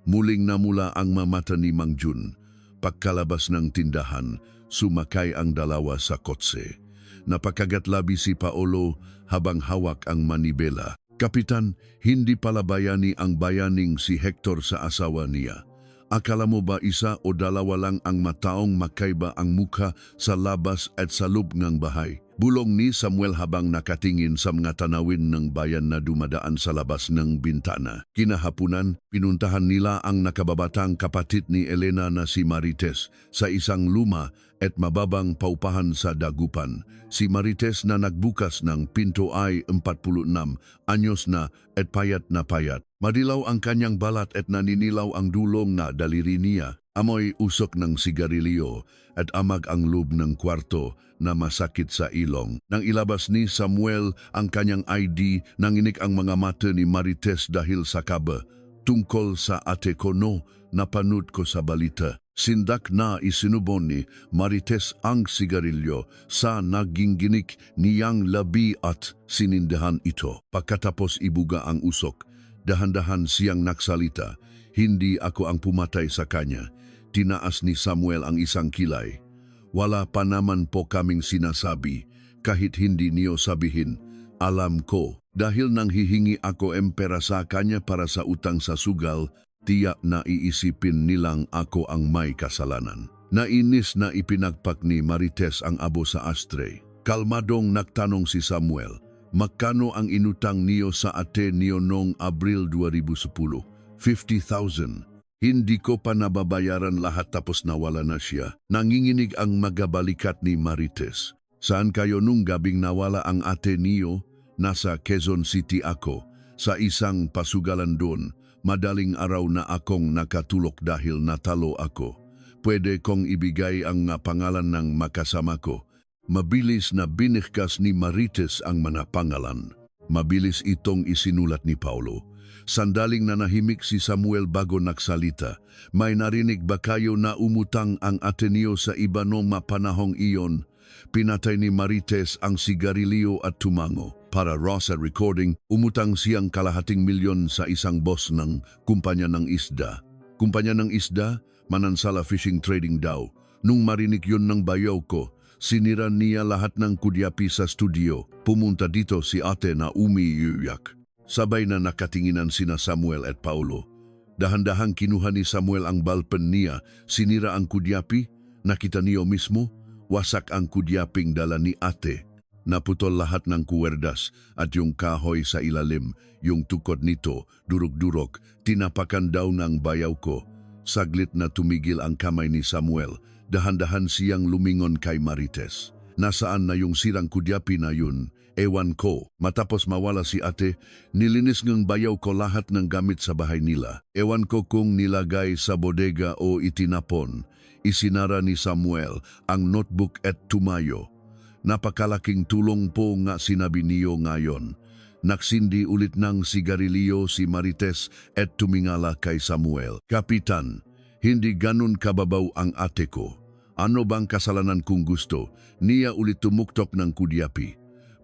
Muling namula ang mamata ni Mang Jun. Pagkalabas ng tindahan, sumakay ang dalawa sa kotse. Napakagatlabi si Paolo habang hawak ang manibela. Kapitan, hindi pala bayani ang bayaning si Hector sa asawa niya. Akala mo ba isa o dalawa lang ang mataong makaiba ang mukha sa labas at sa loob ng bahay? Bulong ni Samuel habang nakatingin sa mga tanawin ng bayan na dumadaan sa labas ng bintana. Kinahapunan, pinuntahan nila ang nakababatang kapatid ni Elena na si Marites sa isang luma at mababang paupahan sa Dagupan. Si Marites na nagbukas ng pinto ay 46 anyos na at payat na payat. Madilaw ang kanyang balat at naninilaw ang dulong na daliri niya. Amoy usok ng sigarilyo at amag ang loob ng kwarto na masakit sa ilong. Nang ilabas ni Samuel ang kanyang ID, nanginig ang mga mata ni Marites dahil sa kaba. Tungkol sa ate ko no, napanood ko sa balita. Sindak na isinubon ni Marites ang sigarilyo sa nagingginik niyang labi at sinindahan ito. Pagkatapos ibuga ang usok, dahan-dahan siyang naksalita. Hindi ako ang pumatay sa kanya. Tinaas ni Samuel ang isang kilay. Wala pa naman po kaming sinasabi, kahit hindi niyo sabihin. Alam ko, dahil nang hihingi ako empera sa kanya para sa utang sa sugal, tiyak na iisipin nilang ako ang may kasalanan. Nainis na ipinagpak ni Marites ang abo sa ashtray. Kalmadong nagtanong si Samuel, magkano ang inutang niyo sa ate niyo noong Abril 2010? 50,000. Hindi ko pa nababayaran lahat tapos nawala na siya. Nanginginig ang magabalikat ni Marites. Saan kayo nung gabing nawala ang ate niyo? Nasa Quezon City ako. Sa isang pasugalan doon, madaling araw na akong nakatulog dahil natalo ako. Pwede kong ibigay ang pangalan ng makasama ko. Mabilis na binigkas ni Marites ang mga pangalan. Mabilis itong isinulat ni Paulo. Sandaling nanahimik si Samuel bago nagsalita. May narinig ba kayo na umutang ang Ateneo sa iba noong mapanahong iyon? Pinatay ni Marites ang sigarilyo at tumango. Para Rosa Recording, umutang siyang ₱250,000 sa isang boss ng kumpanya ng isda. Kumpanya ng isda, Manansala Fishing Trading daw. Nung marinig yun ng bayaw ko, sinira niya lahat ng kudyapi sa studio. Pumunta dito si ate na umiiyak. Sabay na nakatinginan sina Samuel at Paulo. Dahan-dahang kinuha ni Samuel ang balpen niya, sinira ang kudyapi, nakita niyo mismo, Wasak ang kudyaping dala ni ate. Naputol lahat ng kuwerdas at yung kahoy sa ilalim, yung tukod nito, durog-durog, tinapakan daw ng bayaw ko. Saglit na tumigil ang kamay ni Samuel, dahan-dahan siyang lumingon kay Marites. Nasaan na yung sirang kudyapi na yun? Ewan ko. Matapos mawala si ate, nilinis ng bayaw ko lahat ng gamit sa bahay nila. Ewan ko kung nilagay sa bodega o itinapon. Isinara ni Samuel ang notebook at tumayo. Napakalaking tulong po nga sinabi niyo ngayon. Naksindi ulit ng sigarilyo si Marites at tumingala kay Samuel. Kapitan, hindi ganun kababaw ang ate ko. Ano bang kasalanan kung gusto? Niya ulit tumuktok ng kudyapi.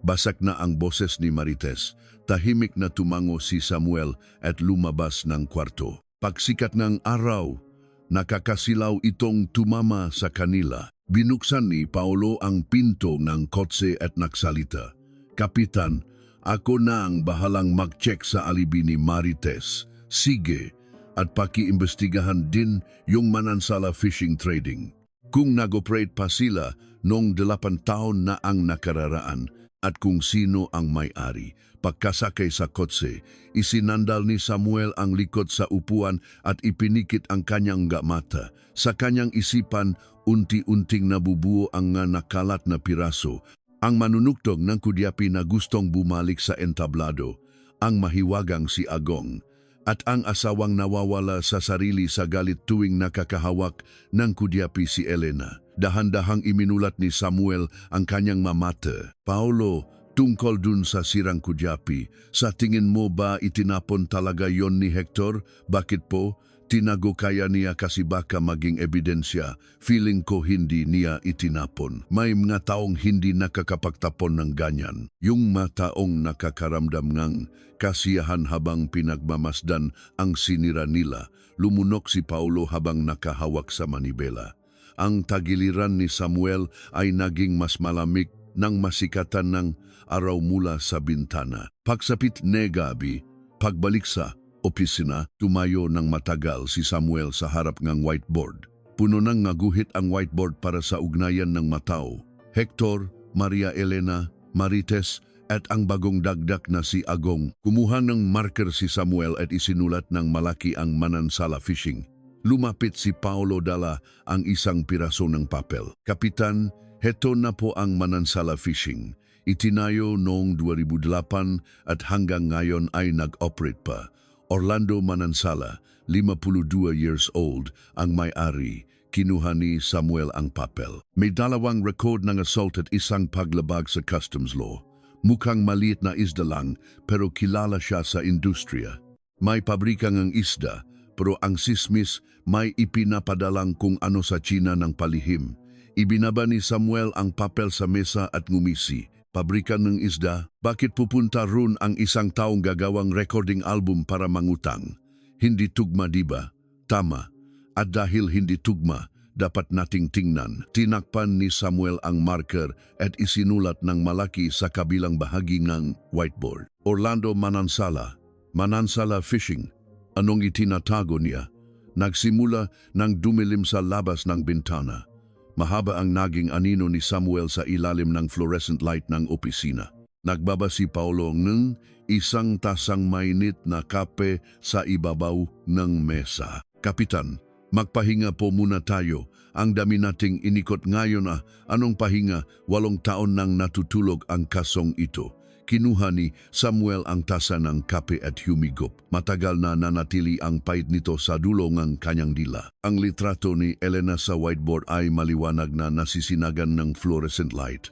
Basak na ang boses ni Marites. Tahimik na tumango si Samuel at lumabas ng kwarto. Pagsikat ng araw, nakakasilaw itong tumama sa kanila. Binuksan ni Paulo ang pinto ng kotse at nagsalita. Kapitan, ako na ang bahalang mag-check sa alibi ni Marites. Sige, at pakiimbestigahan din yung Manansala Fishing Trading. Kung nag-operate pa sila noong 8 taon na ang nakararaan at kung sino ang may-ari. Pagkasakay sa kotse, isinandal ni Samuel ang likod sa upuan at ipinikit ang kanyang mata. Sa kanyang isipan, unti-unting nabubuo ang nga nakalat na piraso. Ang manunugtog ng kudyapi na gustong bumalik sa entablado, ang mahiwagang si Agong, at ang asawang nawawala sa sarili sa galit tuwing nakakahawak ng kudyapi si Elena. Dahan-dahang iminulat ni Samuel ang kanyang mamata. Paulo, tungkol dun sa sirang kudyapi, sa tingin mo ba itinapon talaga yon ni Hector? Bakit po? Tinago kaya niya kasi baka maging ebidensya. Feeling ko hindi niya itinapon. May mga taong hindi nakakapagtapon ng ganyan. Yung mga taong nakakaramdam ngang kasiyahan habang pinagmamasdan ang sinira nila. Lumunok si Paulo habang nakahawak sa manibela. Ang tagiliran ni Samuel ay naging mas malamig nang masikatan ng araw mula sa bintana. Pagsapit ni gabi, pagbalik sa opisina, tumayo ng matagal si Samuel sa harap ng whiteboard. Puno nang naguhit ang whiteboard para sa ugnayan ng matao. Hector, Maria Elena, Marites, at ang bagong dagdak na si Agong. Kumuha ng marker si Samuel at isinulat ng malaki ang Manansala Fishing. Lumapit si Paulo dala ang isang piraso ng papel. Kapitan, heto na po ang Manansala Fishing. Itinayo noong 2008 at hanggang ngayon ay nag-operate pa. Orlando Manansala, 52 years old, ang may-ari. Kinuha ni Samuel ang papel. May 2 record ng assault at isang paglabag sa customs law. Mukhang maliit na isda lang, pero kilala siya sa industriya. May pabrika ng isda, pero ang sismis may ipinapadalang kung ano sa China ng palihim. Ibinaba ni Samuel ang papel sa mesa at ngumisi. Pabrika ng isda, bakit pupunta roon ang isang taong gagawang recording album para mangutang? Hindi tugma, diba? Tama. At dahil hindi tugma, dapat nating tingnan. Tinakpan ni Samuel ang marker at isinulat ng malaki sa kabilang bahagi ng whiteboard. Orlando Manansala, Manansala Fishing. Anong itinatago niya? Nagsimula nang dumilim sa labas ng bintana. Mahaba ang naging anino ni Samuel sa ilalim ng fluorescent light ng opisina. Nagbaba si Paulo ng isang tasang mainit na kape sa ibabaw ng mesa. Kapitan, magpahinga po muna tayo. Ang dami nating inikot ngayon anong pahinga? 8 taon nang natutulog ang kasong ito. Kinuha ni Samuel ang tasa ng kape at humigop. Matagal na nanatili ang pait nito sa dulo ng kanyang dila. Ang litrato ni Elena sa whiteboard ay maliwanag na nasisinagan ng fluorescent light.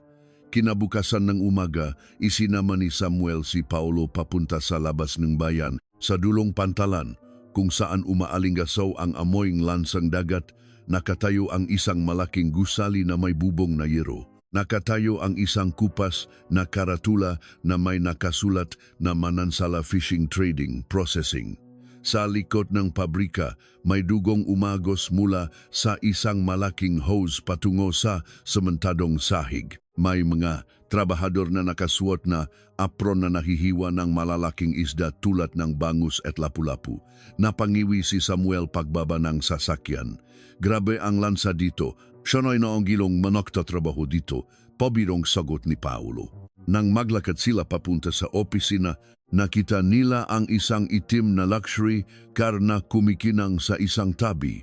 Kinabukasan ng umaga, isinama ni Samuel si Paulo papunta sa labas ng bayan sa dulong pantalan kung saan umaalingasaw ang amoyng lansang dagat. Nakatayo ang isang malaking gusali na may bubong na yero. Nakatayo ang isang kupas na karatula na may nakasulat na Manansala Fishing Trading Processing. Sa likod ng pabrika, may dugong umagos mula sa isang malaking hose patungo sa sementadong sahig. May mga trabahador na nakasuot na apron na nahihiwa ng malalaking isda tulad ng bangus at lapu-lapu. Napangiwi si Samuel pagbaba ng sasakyan. Grabe ang lansa dito, Siya na'y naonggilong managtatrabaho dito, pabirong sagot ni Paulo. Nang maglakad sila papunta sa opisina, nakita nila ang isang itim na luxury car na kumikinang sa isang tabi.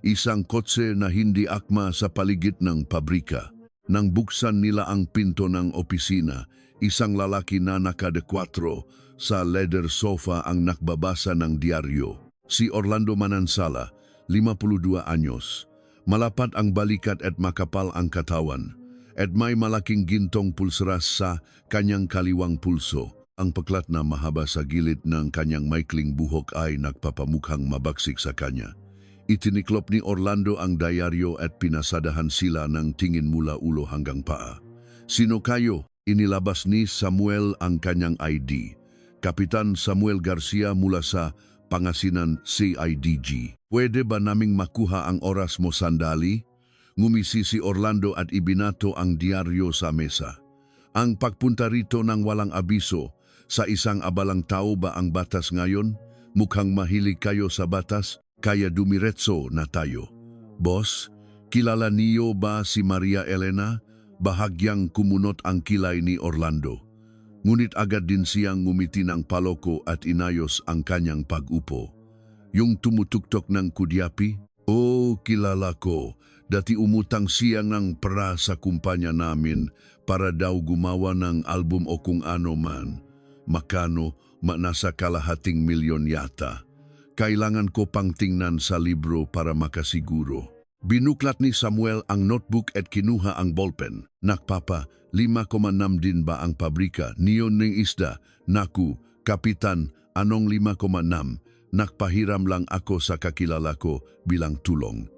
Isang kotse na hindi akma sa paligid ng pabrika. Nang buksan nila ang pinto ng opisina, isang lalaki na nakadekwatro sa leather sofa ang nakbabasa ng diaryo. Si Orlando Manansala, 52 anyos. Malapat ang balikat at makapal ang katawan. At may malaking gintong pulseras sa kanyang kaliwang pulso. Ang paklat na mahaba sa gilid ng kanyang maikling buhok ay nagpapamukhang mabagsik sa kanya. Itiniklop ni Orlando ang diaryo at pinasadahan sila ng tingin mula ulo hanggang paa. Sino kayo? Inilabas ni Samuel ang kanyang ID. Kapitan Samuel Garcia mula sa Pangasinan CIDG. Pwede ba naming makuha ang oras mo sandali? Ngumisi si Orlando at ibinato ang diaryo sa mesa. Ang pagpunta rito ng walang abiso, sa isang abalang tao ba ang batas ngayon? Mukhang mahilig kayo sa batas, kaya dumiretso na tayo. Boss, kilala niyo ba si Maria Elena? Bahagyang kumunot ang kilay ni Orlando. Ngunit agad din siyang ngumiti ng paloko at inayos ang kanyang pag-upo. Yung tumutuktok ng kudyapi? Oh, kilala ko. Dati umutang siya ng pera sa kumpanya namin para daw gumawa ng album o kung ano man. Makano, nasa kalahating milyon yata. Kailangan ko pang tingnan sa libro para makasiguro. Binuklat ni Samuel ang notebook at kinuha ang ballpen. Nakpapa, 5,6 din ba ang pabrika? Niyon ng isda. Naku, kapitan, anong 5,6? Nakpahiram lang ako sa kakilala ko bilang tulong.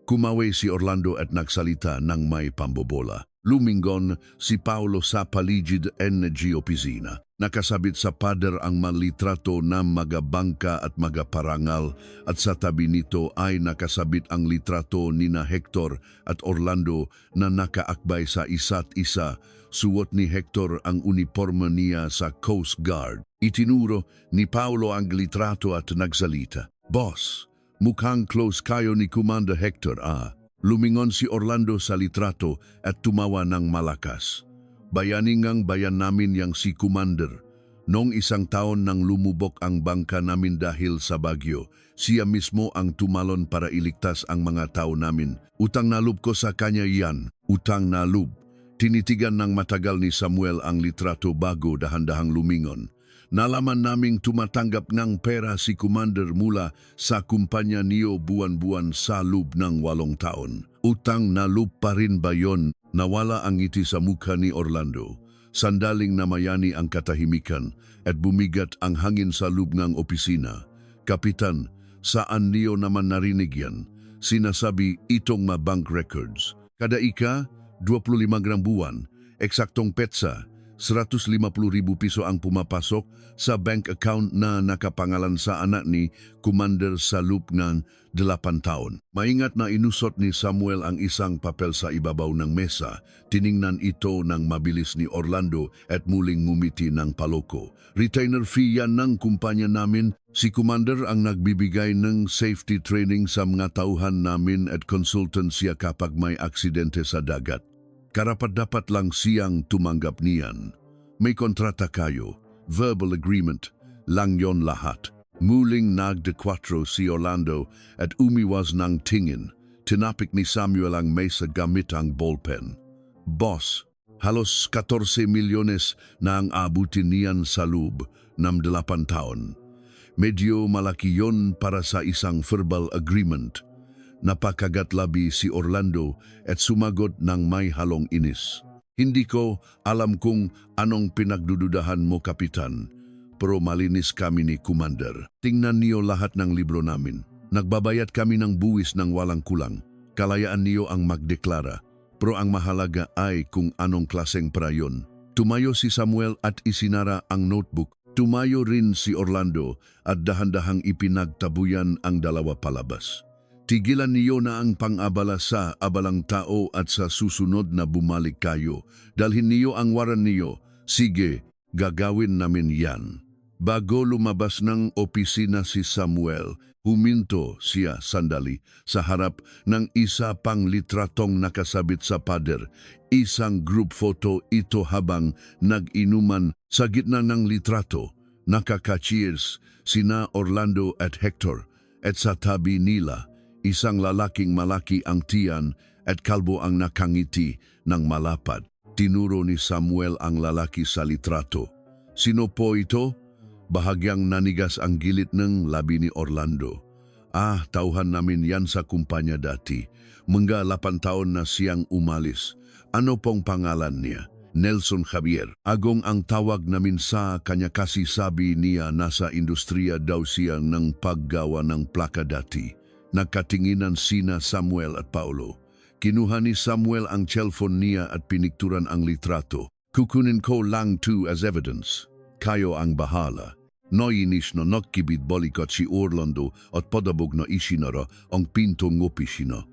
Kumawi si Orlando at nagsalita ng may pambobola. Lumingon si Paulo sa paligid ng opisina. Nakasabit sa pader ang manlitrato ng magabangka at magaparangal at sa tabi nito ay nakasabit ang litrato nina Hector at Orlando na nakaakbay sa isa't isa. Suot ni Hector ang uniforme niya sa Coast Guard. Itinuro ni Paulo ang litrato at nagsalita. Boss, mukhang close kayo ni Commander Hector Lumingon si Orlando sa litrato at tumawa ng malakas. Bayaningang bayan namin yang si Commander. Noong isang taon nang lumubok ang bangka namin dahil sa bagyo, siya mismo ang tumalon para iligtas ang mga tao namin. Utang na loob ko sa kanya yan, utang na loob. Tinitigan ng matagal ni Samuel ang litrato bago dahan-dahang lumingon. Nalaman naming tumatanggap ng pera si Commander mula sa kumpanya niyo buwan-buwan sa loob ng 8 taon. Utang na loob pa rin ba yon? Nawala ang ngiti sa mukha ni Orlando. Sandaling namayani ang katahimikan at bumigat ang hangin sa loob ng opisina. Kapitan, saan niyo naman narinig yan? Sinasabi itong bank records. Kada ika, 25 buwan, eksaktong petsa, 150,000 piso ang pumapasok sa bank account na nakapangalan sa anak ni Commander sa loob ng 8 taon. Maingat na inusot ni Samuel ang isang papel sa ibabaw ng mesa. Tiningnan ito ng mabilis ni Orlando at muling ngumiti ng paloko. Retainer fee yan ng kumpanya namin. Si Commander ang nagbibigay ng safety training sa mga tauhan namin at consultansya kapag may aksidente sa dagat. Karapat-dapat lang siyang tumanggap niyan. May kontrata kayo, verbal agreement, lang yon lahat. Muling nagdekwatro si Orlando at umiwas ng tingin. Tinapik ni Samuel ang mesa gamit ang ballpen. Boss, halos 14 milyones na ang abutin niyan sa loob ng 8 taon. Medyo malaki yon para sa isang verbal agreement. Napakagatlabi si Orlando at sumagot ng may halong inis. Hindi ko alam kung anong pinagdududahan mo, Kapitan, pero malinis kami ni Commander. Tingnan niyo lahat ng libro namin. Nagbabayad kami ng buwis ng walang kulang. Kalayaan niyo ang magdeklara, pero ang mahalaga ay kung anong klaseng prayon. Tumayo si Samuel at isinara ang notebook. Tumayo rin si Orlando at dahan-dahang ipinagtabuyan ang dalawa palabas. Tigilan niyo na ang pang-abala sa abalang tao at sa susunod na bumalik kayo. Dalhin niyo ang waran niyo. Sige, gagawin namin yan. Bago lumabas ng opisina si Samuel, huminto siya sandali sa harap ng isa pang litratong nakasabit sa pader. Isang group photo ito habang nag-inuman sa gitna ng litrato. Nakaka-cheers sina Orlando at Hector at sa tabi nila isang lalaking malaki ang tiyan at kalbo ang nakangiti ng malapad. Tinuro ni Samuel ang lalaki sa litrato. Sino po ito? Bahagyang nanigas ang gilid ng labi ni Orlando. Tauhan namin yan sa kumpanya dati. Mga 8 taon na siyang umalis. Ano pong pangalan niya? Nelson Javier. Agong ang tawag namin sa kanya kasi sabi niya nasa industriya daw siya ng paggawa ng plaka dati. Nagkatinginan sina Samuel at Paulo. Kinuha ni Samuel ang cellphone niya at pinikturan ang litrato. Kukunin ko lang to as evidence. Kayo ang bahala. Noinis no nokkibit bolikot si Orlando at padabog na isinara ang pinto ng opisina.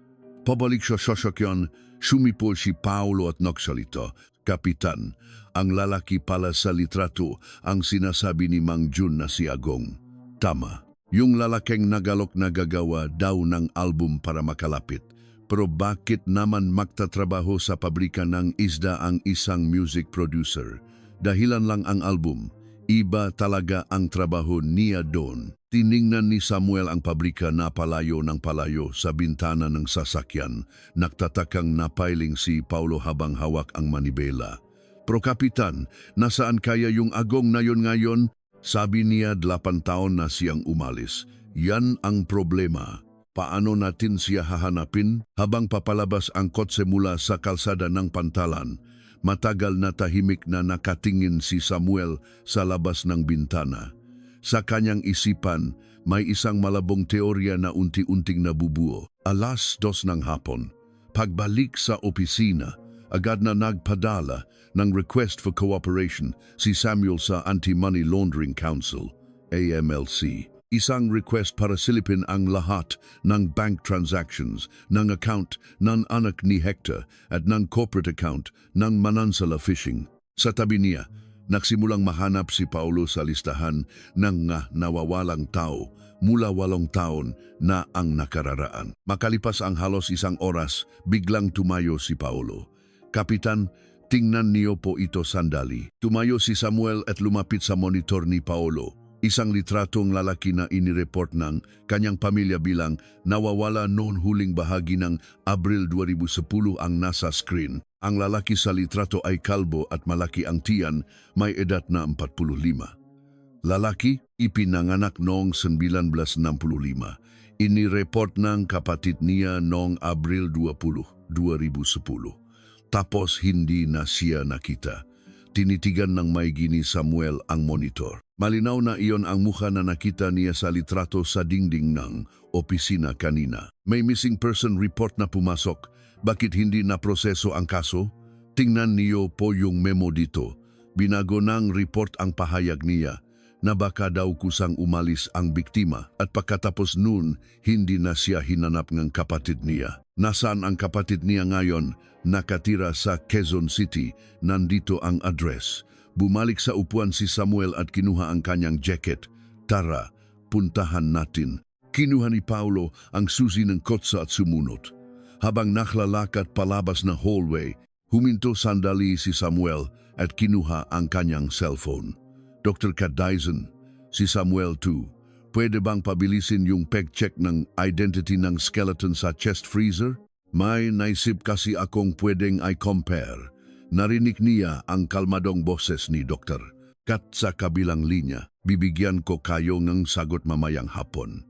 Pabalik siya sasakyan, sumipol si Paulo at nagsalita. Kapitan, ang lalaki pala sa litrato ang sinasabi ni Mang Jun na si Agong. Tama, yung lalaking nagalok na gagawa daw ng album para makalapit. Pero bakit naman magtatrabaho sa pabrika ng isda ang isang music producer? Dahilan lang ang album. Iba talaga ang trabaho niya doon. Tiningnan ni Samuel ang pabrika na palayo ng palayo sa bintana ng sasakyan. Nagtatakang napailing si Paulo habang hawak ang manibela. Pro Kapitan, nasaan kaya yung Agong na yun ngayon? Sabi niya 8 taon na siyang umalis. Yan ang problema. Paano natin siya hahanapin? Habang papalabas ang kotse mula sa kalsada ng pantalan, matagal na tahimik na nakatingin si Samuel sa labas ng bintana. Sa kanyang isipan, may isang malabong teorya na unti-unting nabubuo. 2:00 ng hapon, pagbalik sa opisina, agad na nagpadala ng request for cooperation si Samuel sa Anti-Money Laundering Council, AMLC. Isang request para silipin ang lahat ng bank transactions, ng account ng anak ni Hector at ng corporate account ng Manansala Fishing. Sa tabi niya, nagsimulang mahanap si Paulo sa listahan ng nawawalang tao mula 8 taon na ang nakararaan. Makalipas ang halos 1 oras, biglang tumayo si Paulo. Kapitan, tingnan niyo po ito sandali. Tumayo si Samuel at lumapit sa monitor ni Paulo. Isang litratong lalaki na inireport ng kanyang pamilya bilang nawawala noon huling bahagi ng Abril 2010 ang nasa screen. Ang lalaki sa litrato ay kalbo at malaki ang tiyan, may edad na 45. Lalaki, ipinanganak noong 1965. Inireport ng kapatid niya noong Abril 20, 2010. Tapos hindi na siya nakita. Tinitigan ng maigi ni Samuel ang monitor. Malinaw na iyon ang mukha na nakita niya sa litrato sa dingding ng opisina kanina. May missing person report na pumasok. Bakit hindi na proseso ang kaso? Tingnan niyo po yung memo dito. Binago ng report ang pahayag niya na baka daw kusang umalis ang biktima at pagkatapos noon hindi na siya hinanap ng kapatid niya. Nasaan ang kapatid niya ngayon? Nakatira sa Quezon City. Nandito ang address. Bumalik sa upuan si Samuel at kinuha ang kanyang jacket. Tara, puntahan natin. Kinuha ni Paulo ang susi ng kotse at sumunod. Habang naklalakad palabas na hallway, huminto sandali si Samuel at kinuha ang kanyang cellphone. Dr. Cadaizon, si Samuel too. Pwede bang pabilisin yung peg-check ng identity ng skeleton sa chest freezer? May naisip kasi akong pwedeng i-compare. Narinig niya ang kalmadong boses ni Dr. Kat sa kabilang linya, bibigyan ko kayo ng sagot mamayang hapon.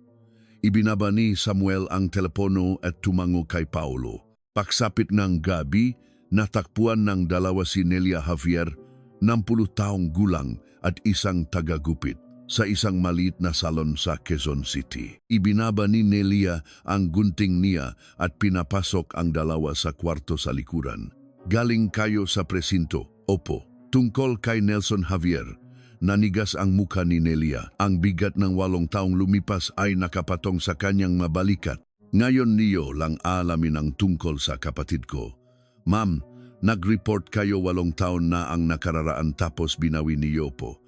Ibinaba ni Samuel ang telepono at tumango kay Paulo. Pagsapit ng gabi, natakpuan ng dalawa si Nelia Javier, 60 taong gulang at isang tagagupit sa isang maliit na salon sa Quezon City. Ibinaba ni Nelia ang gunting niya at pinapasok ang dalawa sa kwarto sa likuran. Galing kayo sa presinto. Opo. Tungkol kay Nelson Javier. Nanigas ang mukha ni Nelia. Ang bigat ng 8 taong lumipas ay nakapatong sa kanyang mabalikat. Ngayon niyo lang alamin ang tungkol sa kapatid ko. Ma'am, nag-report kayo 8 taon na ang nakararaan tapos binawi niyo po.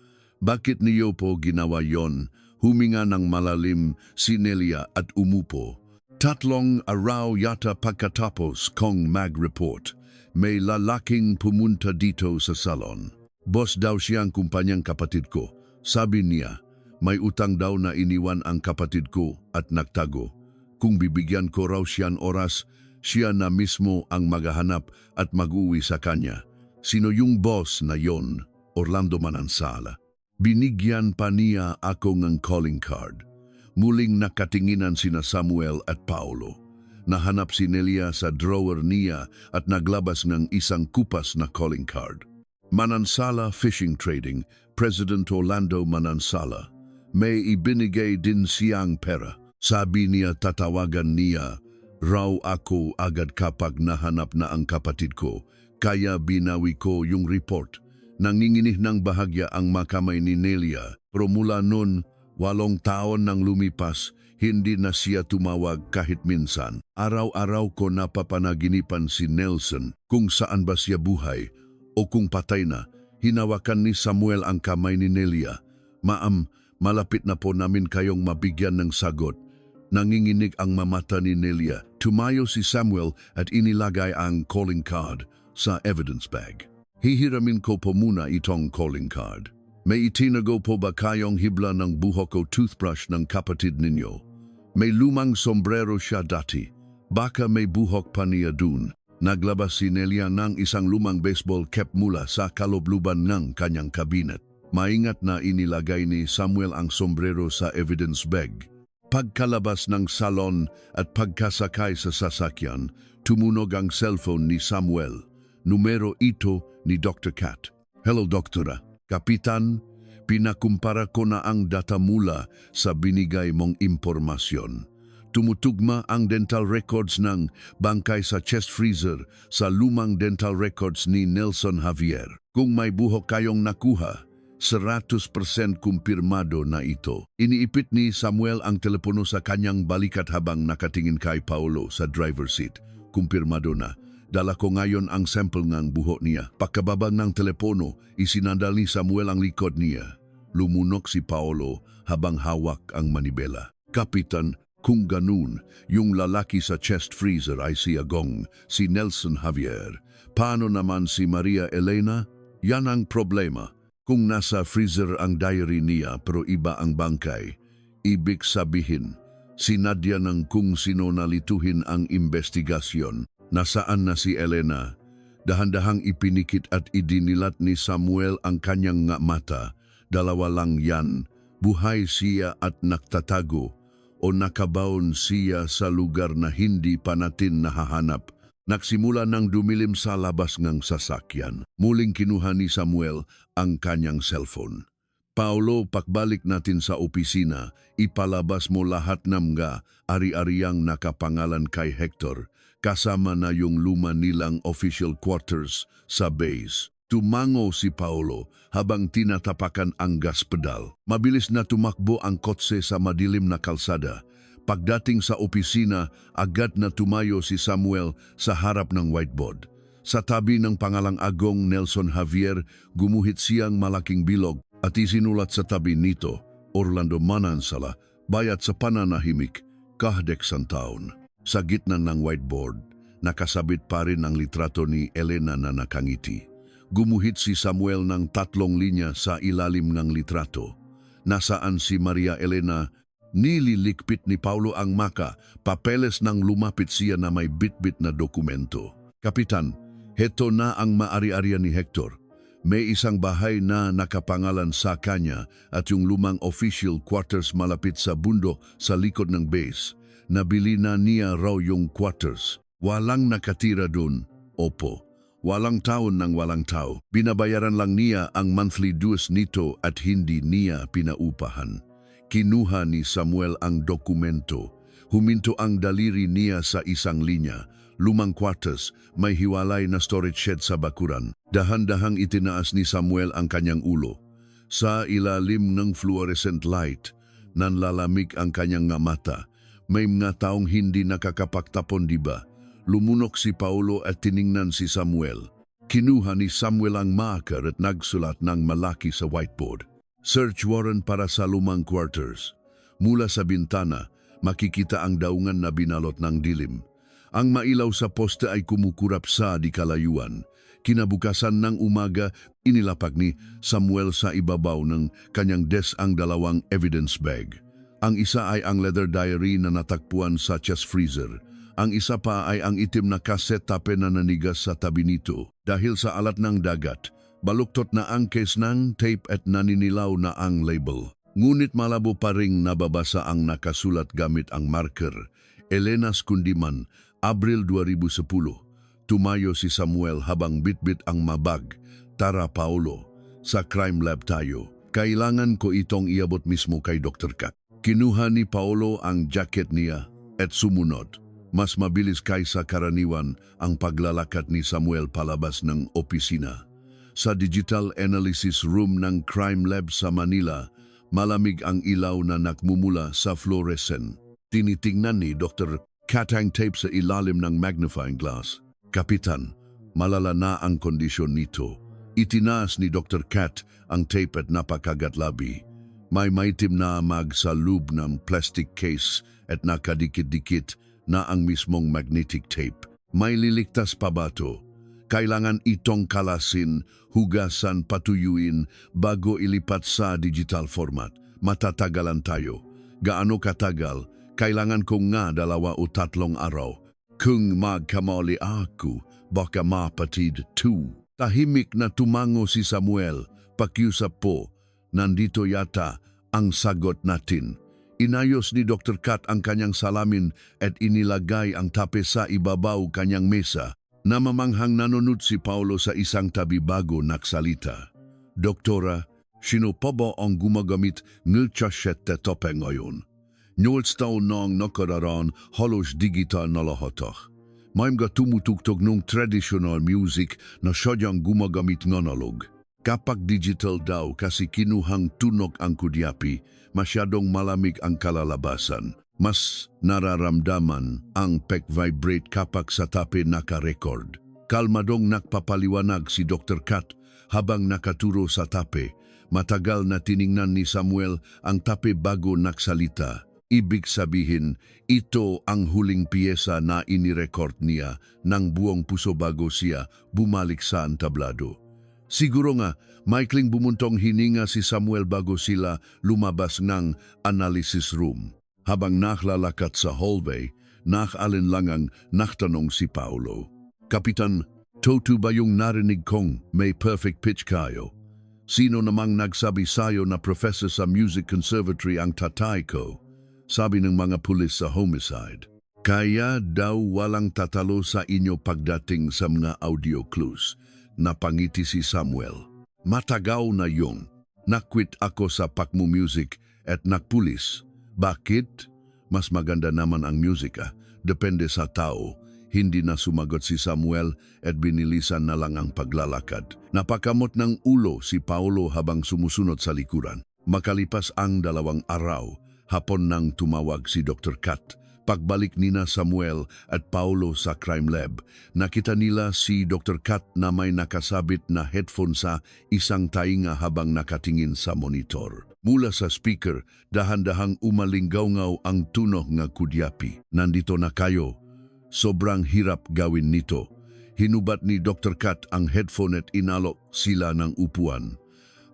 Bakit niyo po ginawa yon? Huminga ng malalim si Nelia at umupo. 3 araw yata pagkatapos kong mag-report, may lalaking pumunta dito sa salon. Boss daw siyang kumpanyang kapatid ko. Sabi niya, may utang daw na iniwan ang kapatid ko at nagtago. Kung bibigyan ko raw siyan oras, siya na mismo ang maghahanap at mag-uwi sa kanya. Sino yung boss na yon? Orlando Manansala. Binigyan pa niya ako ng calling card. Muling nakatinginan sina Samuel at Paolo. Nahanap si Nelia sa drawer niya at naglabas ng isang kupas na calling card. Manansala Fishing Trading, President Orlando Manansala. May ibinigay din siyang pera. Sabi niya tatawagan niya raw ako agad kapag nahanap na ang kapatid ko. Kaya binawi ko yung report. Nanginginih ng bahagya ang makamay ni Nelia. Pero mula noon, 8 taon nang lumipas, hindi na siya tumawag kahit minsan. Araw-araw ko napapanaginipan si Nelson kung saan ba siya buhay o kung patay na. Hinawakan ni Samuel ang kamay ni Nelia. Ma'am, malapit na po namin kayong mabigyan ng sagot. Nanginginig ang mamata ni Nelia. Tumayo si Samuel at inilagay ang calling card sa evidence bag. Hihiramin ko po muna itong calling card. May itinago po ba kayong hibla ng buhok o toothbrush ng kapatid ninyo? May lumang sombrero siya dati. Baka may buhok pa niya dun. Naglabas si Nelia ng isang lumang baseball cap mula sa kalobluban ng kanyang kabinet. Maingat na inilagay ni Samuel ang sombrero sa evidence bag. Pagkalabas ng salon at pagkasakay sa sasakyan, tumunog ang cellphone ni Samuel. Numero ito ni Dr. Cat. Hello, Doktora. Kapitan, pinakumpara ko na ang data mula sa binigay mong impormasyon. Tumutugma ang dental records ng bangkay sa chest freezer sa lumang dental records ni Nelson Javier. Kung may buhok kayong nakuha, 100% kumpirmado na ito. Iniipit ni Samuel ang telepono sa kanyang balikat habang nakatingin kay Paolo sa driver's seat. Kumpirmado na. Dala ko ngayon ang sample ng buhok niya. Pagkababa ng telepono, isinandal ni Samuel ang likod niya. Lumunok si Paolo habang hawak ang manibela. Kapitan, kung ganun, yung lalaki sa chest freezer ay si Agong, si Nelson Javier. Paano naman si Maria Elena? Yan ang problema. Kung nasa freezer ang diary niya pero iba ang bangkay, ibig sabihin, sinadya ng kung sino nalituhin ang investigasyon. Nasaan na si Elena? Dahan-dahang ipinikit at idinilat ni Samuel ang kanyang mata. 2 lang yan. Buhay siya at nagtatago o nakabaon siya sa lugar na hindi pa natin nahahanap. Nagsimula ng dumilim sa labas ng sasakyan. Muling kinuha ni Samuel ang kanyang cellphone. Paolo, pakbalik natin sa opisina. Ipalabas mo lahat ng mga ari-ariang nakapangalan kay Hector. Kasama na yung luma nilang official quarters sa base. Tumango si Paolo habang tinatapakan ang gas pedal. Mabilis na tumakbo ang kotse sa madilim na kalsada. Pagdating sa opisina, agad na tumayo si Samuel sa harap ng whiteboard. Sa tabi ng pangalang Agong Nelson Javier, gumuhit siyang malaking bilog at isinulat sa tabi nito, Orlando Manansala, bayat sa pananahimik, kahdeksan taon. Sa gitna ng whiteboard, nakasabit pa rin ang litrato ni Elena na nakangiti. Gumuhit si Samuel ng 3 linya sa ilalim ng litrato. Nasaan si Maria Elena? Nililikpit ni Paolo ang maka, papeles nang lumapit siya na may bit-bit na dokumento. Kapitan, heto na ang maari-arian ni Hector. May isang bahay na nakapangalan sa kanya at yung lumang official quarters malapit sa bundok sa likod ng base. Nabili na niya raw yung quarters. Walang nakatira dun. Opo. Walang taon ng walang tao. Binabayaran lang niya ang monthly dues nito at hindi niya pinaupahan. Kinuha ni Samuel ang dokumento. Huminto ang daliri niya sa isang linya. Lumang quarters, may hiwalay na storage shed sa bakuran. Dahan-dahang itinaas ni Samuel ang kanyang ulo. Sa ilalim ng fluorescent light, nanlalamig ang kanyang mata. May mga taong hindi nakakapaktapon, diba? Lumunok si Paolo at tiningnan si Samuel. Kinuha ni Samuel ang marker at nagsulat ng malaki sa whiteboard. Search warrant para sa lumang quarters. Mula sa bintana, makikita ang daungan na binalot ng dilim. Ang mailaw sa poste ay kumukurap sa di kalayuan. Kinabukasan ng umaga, inilapak ni Samuel sa ibabaw ng kanyang desk ang dalawang evidence bag. Ang isa ay ang leather diary na natakpuan sa chest freezer. Ang isa pa ay ang itim na cassette tape na nanigas sa tabi nito. Dahil sa alat ng dagat, baluktot na ang case ng tape at naninilaw na ang label. Ngunit malabo pa ring nababasa ang nakasulat gamit ang marker. Elena Skundiman, Abril 2010. Tumayo si Samuel habang bitbit ang mabag. Tara Paolo, sa crime lab tayo. Kailangan ko itong iabot mismo kay Dr. Kat. Kinuha ni Paolo ang jacket niya at sumunod. Mas mabilis kaysa karaniwan ang paglalakad ni Samuel palabas ng opisina. Sa digital analysis room ng crime lab sa Manila, malamig ang ilaw na nakmumula sa fluorescent. Tinitingnan ni Dr. Kat ang tape sa ilalim ng magnifying glass. Kapitan, malala na ang kondisyon nito. Itinaas ni Dr. Kat ang tape at napakagatlabi. May maitim na mag sa loob ng plastic case at nakadikit-dikit na ang mismong magnetic tape. May liligtas pa ba to? Kailangan itong kalasin, hugasan, patuyuin bago ilipat sa digital format. Matatagalan tayo. Gaano katagal? Kailangan ko nga 2 o 3 araw. Kung magkamali ako, baka mapatid 2. Tahimik na tumango si Samuel. Pakiusap po, nandito yata ang sagot natin. Inayos ni Dr. Kat ang kanyang salamin at inilagay ang tape sa ibabaw kanyang mesa. Namamanghang nanonood si Paolo sa isang tabi bago naksalita. Doktora, sino pa ba ang gumagamit ng chasete tape ngayon? 9 taon na ang nakararaan, halos digital na lahatak. May mga tumutugtog ng traditional music na sadyang gumagamit ng analog. Kapag digital daw kasi kinuhang tunog ang kudyapi, masyadong malamig ang kalalabasan. Mas nararamdaman ang pek-vibrate kapag sa tape naka-record. Kalmadong nakpapaliwanag si Dr. Kat habang nakaturo sa tape. Matagal na tiningnan ni Samuel ang tape bago naksalita. Ibig sabihin, ito ang huling piyesa na inirecord niya ng buong puso bago siya bumalik sa entablado. Siguro nga, maikling bumuntong hininga si Samuel bago sila lumabas ng analysis room. Habang naklalakat sa hallway, nakalinlangang naktanong si Paolo. Kapitan, totoo ba yung narinig kong may perfect pitch kayo? Sino namang nagsabi sayo na professor sa Music Conservatory ang tatay ko? Sabi ng mga pulis sa homicide. Kaya daw walang tatalo sa inyo pagdating sa mga audio clues. Napangiti si Samuel. Matagaw na yung. Nakwit ako sa Pakmu Music at nakpulis. Bakit? Mas maganda naman ang musika. Depende sa tao. Hindi na sumagot si Samuel at binilisan na lang ang paglalakad. Napakamot ng ulo si Paolo habang sumusunod sa likuran. Makalipas ang 2 araw, hapon nang tumawag si Dr. Kat. Pagbalik nina Samuel at Paolo sa crime lab, nakita nila si Dr. Kat na may nakasabit na headphone sa isang tainga habang nakatingin sa monitor. Mula sa speaker, dahan-dahang umalinggaw-ngaw ang tunog ng kudyapi. Nandito na kayo. Sobrang hirap gawin nito. Hinubat ni Dr. Kat ang headphone at inalok sila ng upuan.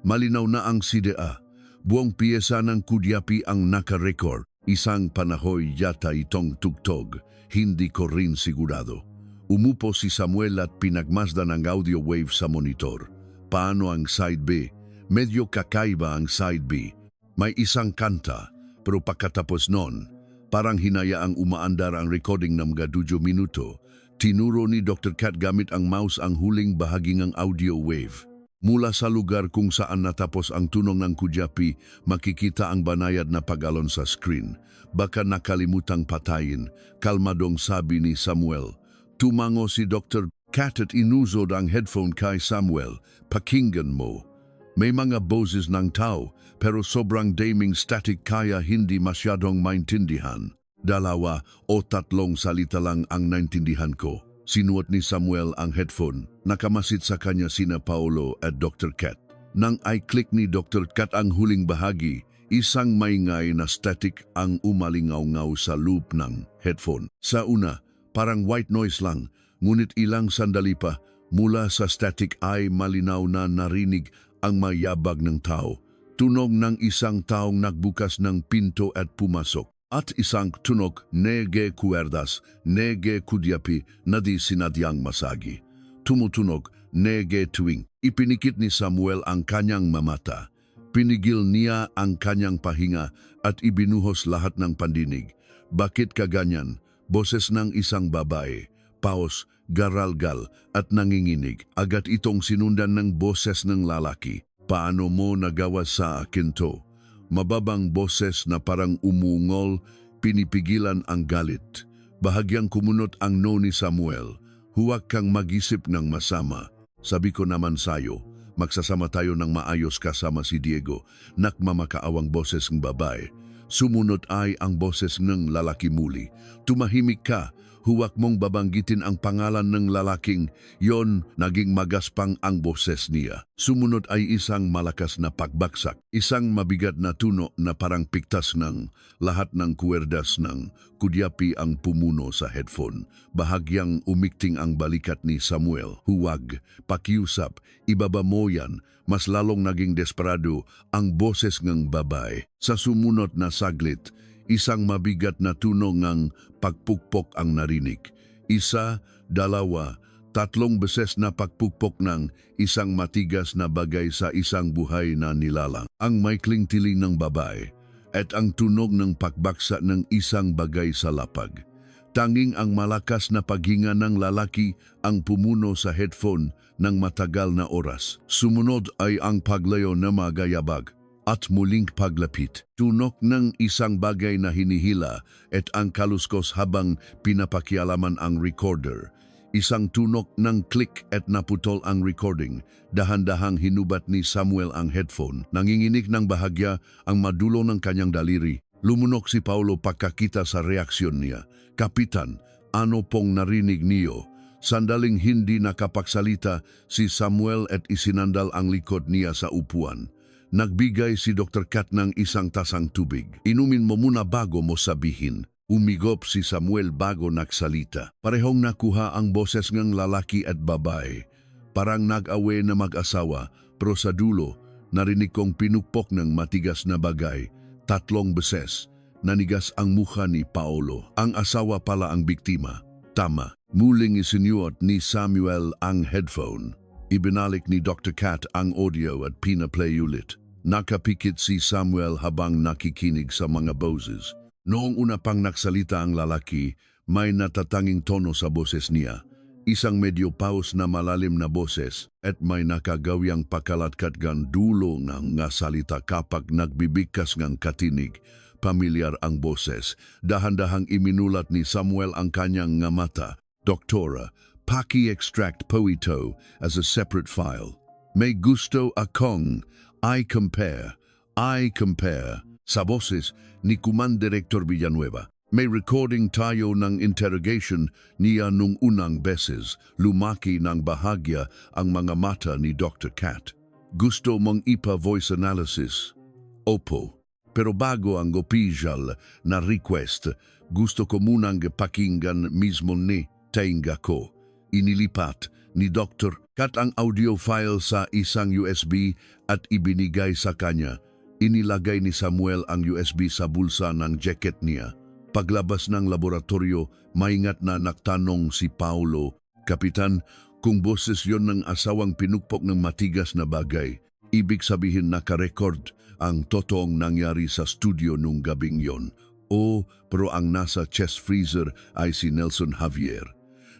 Malinaw na ang CDA. Buong piyesa ng kudyapi ang naka-record. Isang panahoy yata itong tugtog, hindi ko rin sigurado. Umupo si Samuel at pinagmasdan ang audio wave sa monitor. Paano ang side B? Medyo kakaiba ang side B. May isang kanta, pero pagkatapos nun, parang hinayaang umaandar ang recording ng mga 2 minuto. Tinuro ni Dr. Kat gamit ang mouse ang huling bahagi ng audio wave. Mula sa lugar kung saan natapos ang tunog ng kudyapi, makikita ang banayad na pag-alon sa screen. Baka nakalimutang patayin, kalmadong sabi ni Samuel. Tumango si Dr. Kat at inuzod ang headphone kay Samuel. Pakinggan mo. May mga boses ng tao, pero sobrang daming static kaya hindi masyadong maintindihan. 2 o 3 salita lang ang naintindihan ko. Sinuot ni Samuel ang headphone. Nakamasid sa kanya sina Paolo at Dr. Kat. Nang i-click ni Dr. Kat ang huling bahagi, isang maingay na static ang umalingaw-ngaw sa loop ng headphone. Sa una, parang white noise lang, ngunit ilang sandali pa, mula sa static ay malinaw na narinig ang mayabag ng tao. Tunog ng isang taong nagbukas ng pinto at pumasok. At isang tunog, nege kuerdas, nege kudyapi, na di sinadyang masagi. Tumutunog, nege tuwing. Ipinikit ni Samuel ang kanyang mamata. Pinigil niya ang kanyang pahinga at ibinuhos lahat ng pandinig. Bakit kaganyan? Boses ng isang babae, paos, garalgal at nanginginig. Agad itong sinundan ng boses ng lalaki. Paano mo nagawa sa akin to? Mababang boses na parang umungol, pinipigilan ang galit. Bahagyang kumunot ang no ni Samuel. Huwag kang mag-isip ng masama. Sabi ko naman sayo, magsasama tayo ng maayos kasama si Diego. Nakmamakaawang boses ng babae. Sumunod ay ang boses ng lalaki muli. Tumahimik ka. Huwag mong babanggitin ang pangalan ng lalaking yon. Naging magaspang ang boses niya. Sumunod ay isang malakas na pagbaksak. Isang mabigat na tuno na parang piktas ng lahat ng kuwerdas ng kudyapi ang pumuno sa headphone. Bahagyang umikting ang balikat ni Samuel. Huwag, pakiusap, ibaba mo yan. Mas lalong naging desperado ang boses ng babae. Sa sumunod na saglit, isang mabigat na tunog ng pagpukpok ang narinig. Isa, dalawa, tatlong beses na pagpukpok ng isang matigas na bagay sa isang buhay na nilalang. Ang maikling tiling ng babae at ang tunog ng pagbaksa ng isang bagay sa lapag. Tanging ang malakas na paghinga ng lalaki ang pumuno sa headphone ng matagal na oras. Sumunod ay ang paglayo na magayabag at muling paglapit. Tunok ng isang bagay na hinihila at ang kaluskos habang pinapakialaman ang recorder. Isang tunok ng click at naputol ang recording. Dahan-dahang hinubat ni Samuel ang headphone. Nanginginig ng bahagya ang madulo ng kanyang daliri. Lumunok si Paulo pagkakita sa reaksyon niya. Kapitan, ano pong narinig niyo? Sandaling hindi nakapagsalita si Samuel at isinandal ang likod niya sa upuan. Nagbigay si Dr. Kat ng isang tasang tubig. Inumin mo muna bago mo sabihin. Umigop si Samuel bago nagsalita. Parehong nakuha ang boses ng lalaki at babae. Parang nag-awe na mag-asawa, pero sa dulo, narinig kong pinukpok ng matigas na bagay. 3 beses. Nanigas ang mukha ni Paulo. Ang asawa pala ang biktima. Tama. Muling isinuot ni Samuel ang headphone. Ibinalik ni Dr. Kat ang audio at pina-play ulit. Nakapikit si Samuel habang nakikinig sa mga boses. Noong una pang nagsalita ang lalaki, may natatanging tono sa boses niya. Isang medyo paus na malalim na boses at may nakagawyang pakalatkat ng dulo ng nga salita kapag nagbibigkas ng katinig. Pamilyar ang boses. Dahan-dahang iminulat ni Samuel ang kanyang nga mata. Doktora, paki-extract po ito as a separate file. May gusto akong I compare. Sa boses ni Director Villanueva. May recording tayo ng interrogation niya nung unang beses. Lumaki ng bahagya ang mga mata ni Dr. Kat. Gusto mong ipa-voice analysis? Opo. Pero bago ang official na request, gusto ko munang pakinggan mismo ni Tainga ko. Inilipat ni Dr. Kat ang audio file sa isang USB at ibinigay sa kanya. Inilagay ni Samuel ang USB sa bulsa ng jacket niya. Paglabas ng laboratorio, maingat na nagtanong si Paulo, Kapitan, kung boses yon ng asawang pinukpok ng matigas na bagay, ibig sabihin nakarecord ang totoong nangyari sa studio nung gabing yon. O, pero ang nasa chest freezer ay si Nelson Javier.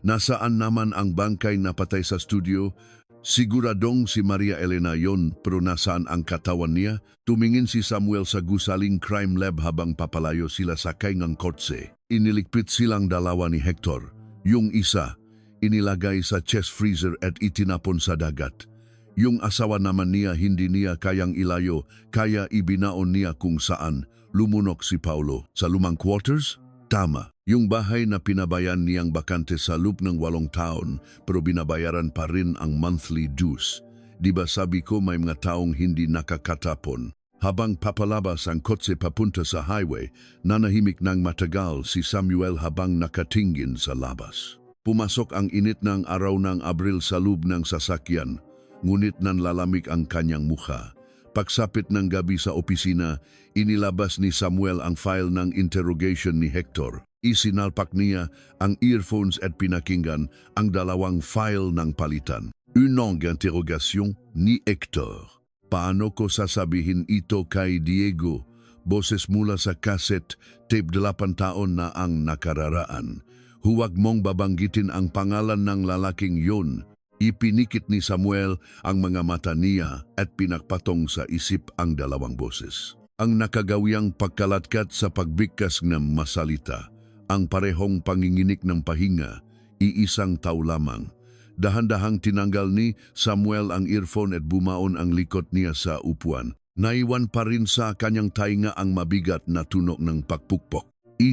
Nasaan naman ang bangkay na patay sa studio? Siguradong si Maria Elena yon, pero nasaan ang katawan niya? Tumingin si Samuel sa gusaling crime lab habang papalayo sila sakay ng kotse. Iniligpit silang dalawa ni Hector. Yung isa, inilagay sa chest freezer at itinapon sa dagat. Yung asawa naman niya hindi niya kayang ilayo, kaya ibinaon niya kung saan. Lumunok si Paulo. Sa lumang quarters? Tama. Yung bahay na pinabayan niyang bakante sa loob ng 8 taon pero binabayaran pa rin ang monthly dues. Di ba sabi ko may mga taong hindi nakakatapon? Habang papalabas ang kotse papunta sa highway, nanahimik ng matagal si Samuel habang nakatingin sa labas. Pumasok ang init ng araw ng Abril sa loob ng sasakyan, ngunit nanlalamig ang kanyang mukha. Pagsapit ng gabi sa opisina, inilabas ni Samuel ang file ng interrogation ni Hector. Isinalpak niya ang earphones at pinakinggan ang dalawang file ng palitan. Unang interrogation ni Hector. Paano ko sasabihin ito kay Diego? Boses mula sa cassette, tape 8 taon na ang nakararaan. Huwag mong babanggitin ang pangalan ng lalaking yun. Ipinikit ni Samuel ang mga mata niya at pinakpatong sa isip ang dalawang boses. Ang nakagawiang pagkalatkat sa pagbigkas ng masalita, ang parehong panginginik ng pahinga, iisang tao lamang. Dahan-dahang tinanggal ni Samuel ang earphone at bumaon ang likod niya sa upuan. Naiwan pa rin sa kanyang tainga ang mabigat na tunog ng pakpukpok. 1,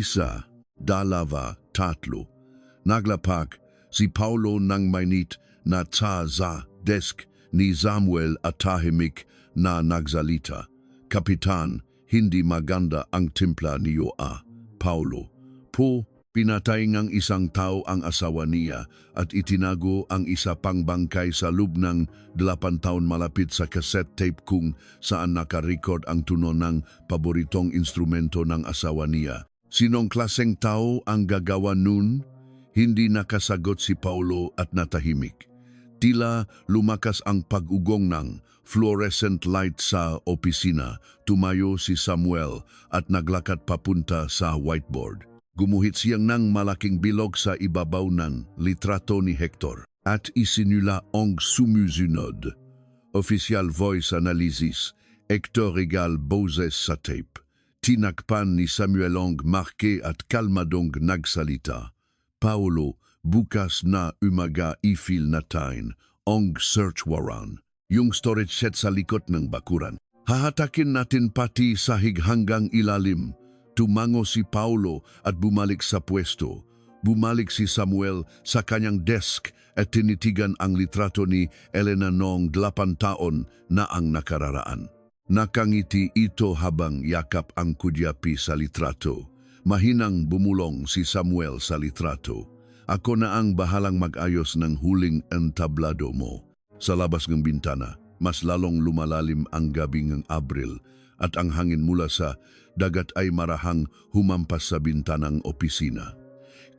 2, 3. Naglapak si Paulo ng mainit na sa desk ni Samuel at tahimik na nagsalita. Kapitan, hindi maganda ang timpla niyo Paulo. Pinatay ng isang tao ang asawa niya at itinago ang isa pang bangkay sa loob ng 8 taon malapit sa cassette tape kung saan nakarecord ang tunog ng paboritong instrumento ng asawa niya. Sinong klaseng tao ang gagawa nun? Hindi nakasagot si Paulo at natahimik. Tila lumakas ang pag-ugong ng fluorescent light sa opisina. Tumayo si Samuel at naglakad papunta sa whiteboard. Gumuhit siyang ng malaking bilog sa ibabaw ng litrato ni Hector at isinula ang sumusunod. Official voice analysis, Hector Regal boses sa tape. Tinakpan ni Samuel ang marke at kalmadong nagsalita. Paulo, bukas na umaga i-fil natin ang search warrant. Yung storage set sa likod ng bakuran. Hahatakin natin pati sahig hanggang ilalim. Tumango si Paulo at bumalik sa pwesto. Bumalik si Samuel sa kanyang desk at tinitigan ang litrato ni Elena noong 8 taon na ang nakararaan. Nakangiti ito habang yakap ang kudyapi sa litrato. Mahinang bumulong si Samuel sa litrato. Ako na ang bahalang mag-ayos ng huling entablado mo. Sa labas ng bintana, mas lalong lumalalim ang gabi ng Abril at ang hangin mula sa dagat ay marahang humampas sa bintanang opisina.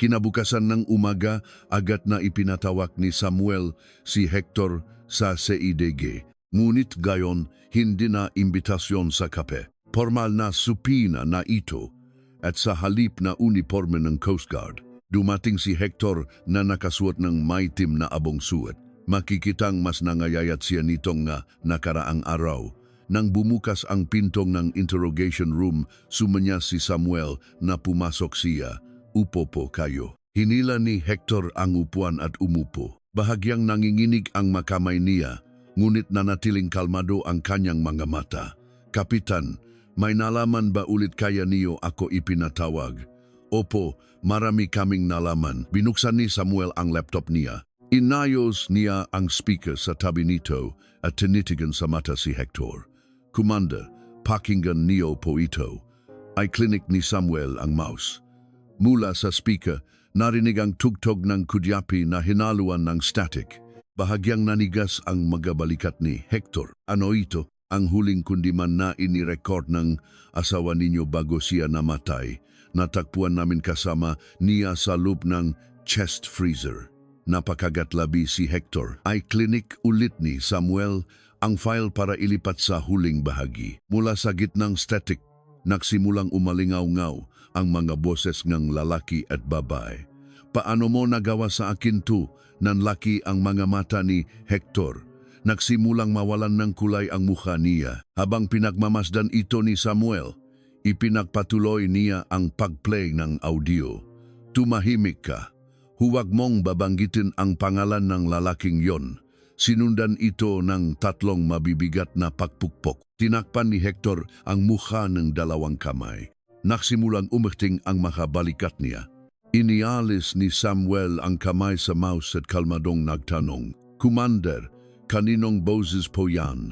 Kinabukasan ng umaga, agad na ipinatawag ni Samuel si Hector sa CIDG. Ngunit gayon, hindi na imbitasyon sa kape. Formal na supina na ito at sa halip na uniforme ng Coast Guard. Dumating si Hector na nakasuot ng maitim na abong suot. Makikitang mas nangayayat siya nitong nakaraang araw. Nang bumukas ang pintong ng interrogation room, sumanya si Samuel na pumasok siya. Upo po kayo. Hinila ni Hector ang upuan at umupo. Bahagyang nanginginig ang makamay niya, ngunit nanatiling kalmado ang kanyang mga mata. Kapitan, may nalaman ba ulit kaya niyo ako ipinatawag? Opo, marami kaming nalaman. Binuksan ni Samuel ang laptop niya. Inayos niya ang speaker sa tabi nito at tinitigan sa mata si Hector. Commander, pakinggan niyo po ito. Ay klinik ni Samuel ang mouse. Mula sa speaker, narinig ang tugtog ng kudyapi na hinaluan ng static. Bahagyang nanigas ang magabalikat ni Hector. Ano ito? Ang huling kundiman na inirecord ng asawa ninyo bago siya namatay. Natakpuan namin kasama niya sa loob ng chest freezer. Napakagatlabi si Hector. Ay klinik ulit ni Samuel ang file para ilipat sa huling bahagi. Mula sa gitnang static, nagsimulang umalingaw-ngaw ang mga boses ng lalaki at babae. Paano mo nagawa sa akin to? Nanlaki ang mga mata ni Hector. Nagsimulang mawalan ng kulay ang mukha niya. Habang pinagmamasdan ito ni Samuel, ipinagpatuloy niya ang pagplay ng audio. Tumahimik ka. Huwag mong babanggitin ang pangalan ng lalaking yon. Sinundan ito ng 3 mabibigat na pagpukpok. Tinakpan ni Hector ang mukha ng 2 kamay. Nagsimulang umerting ang makabalikat niya. Inialis ni Samuel ang kamay sa mouse at kalmadong nagtanong, Commander, Kaninong boses po yan?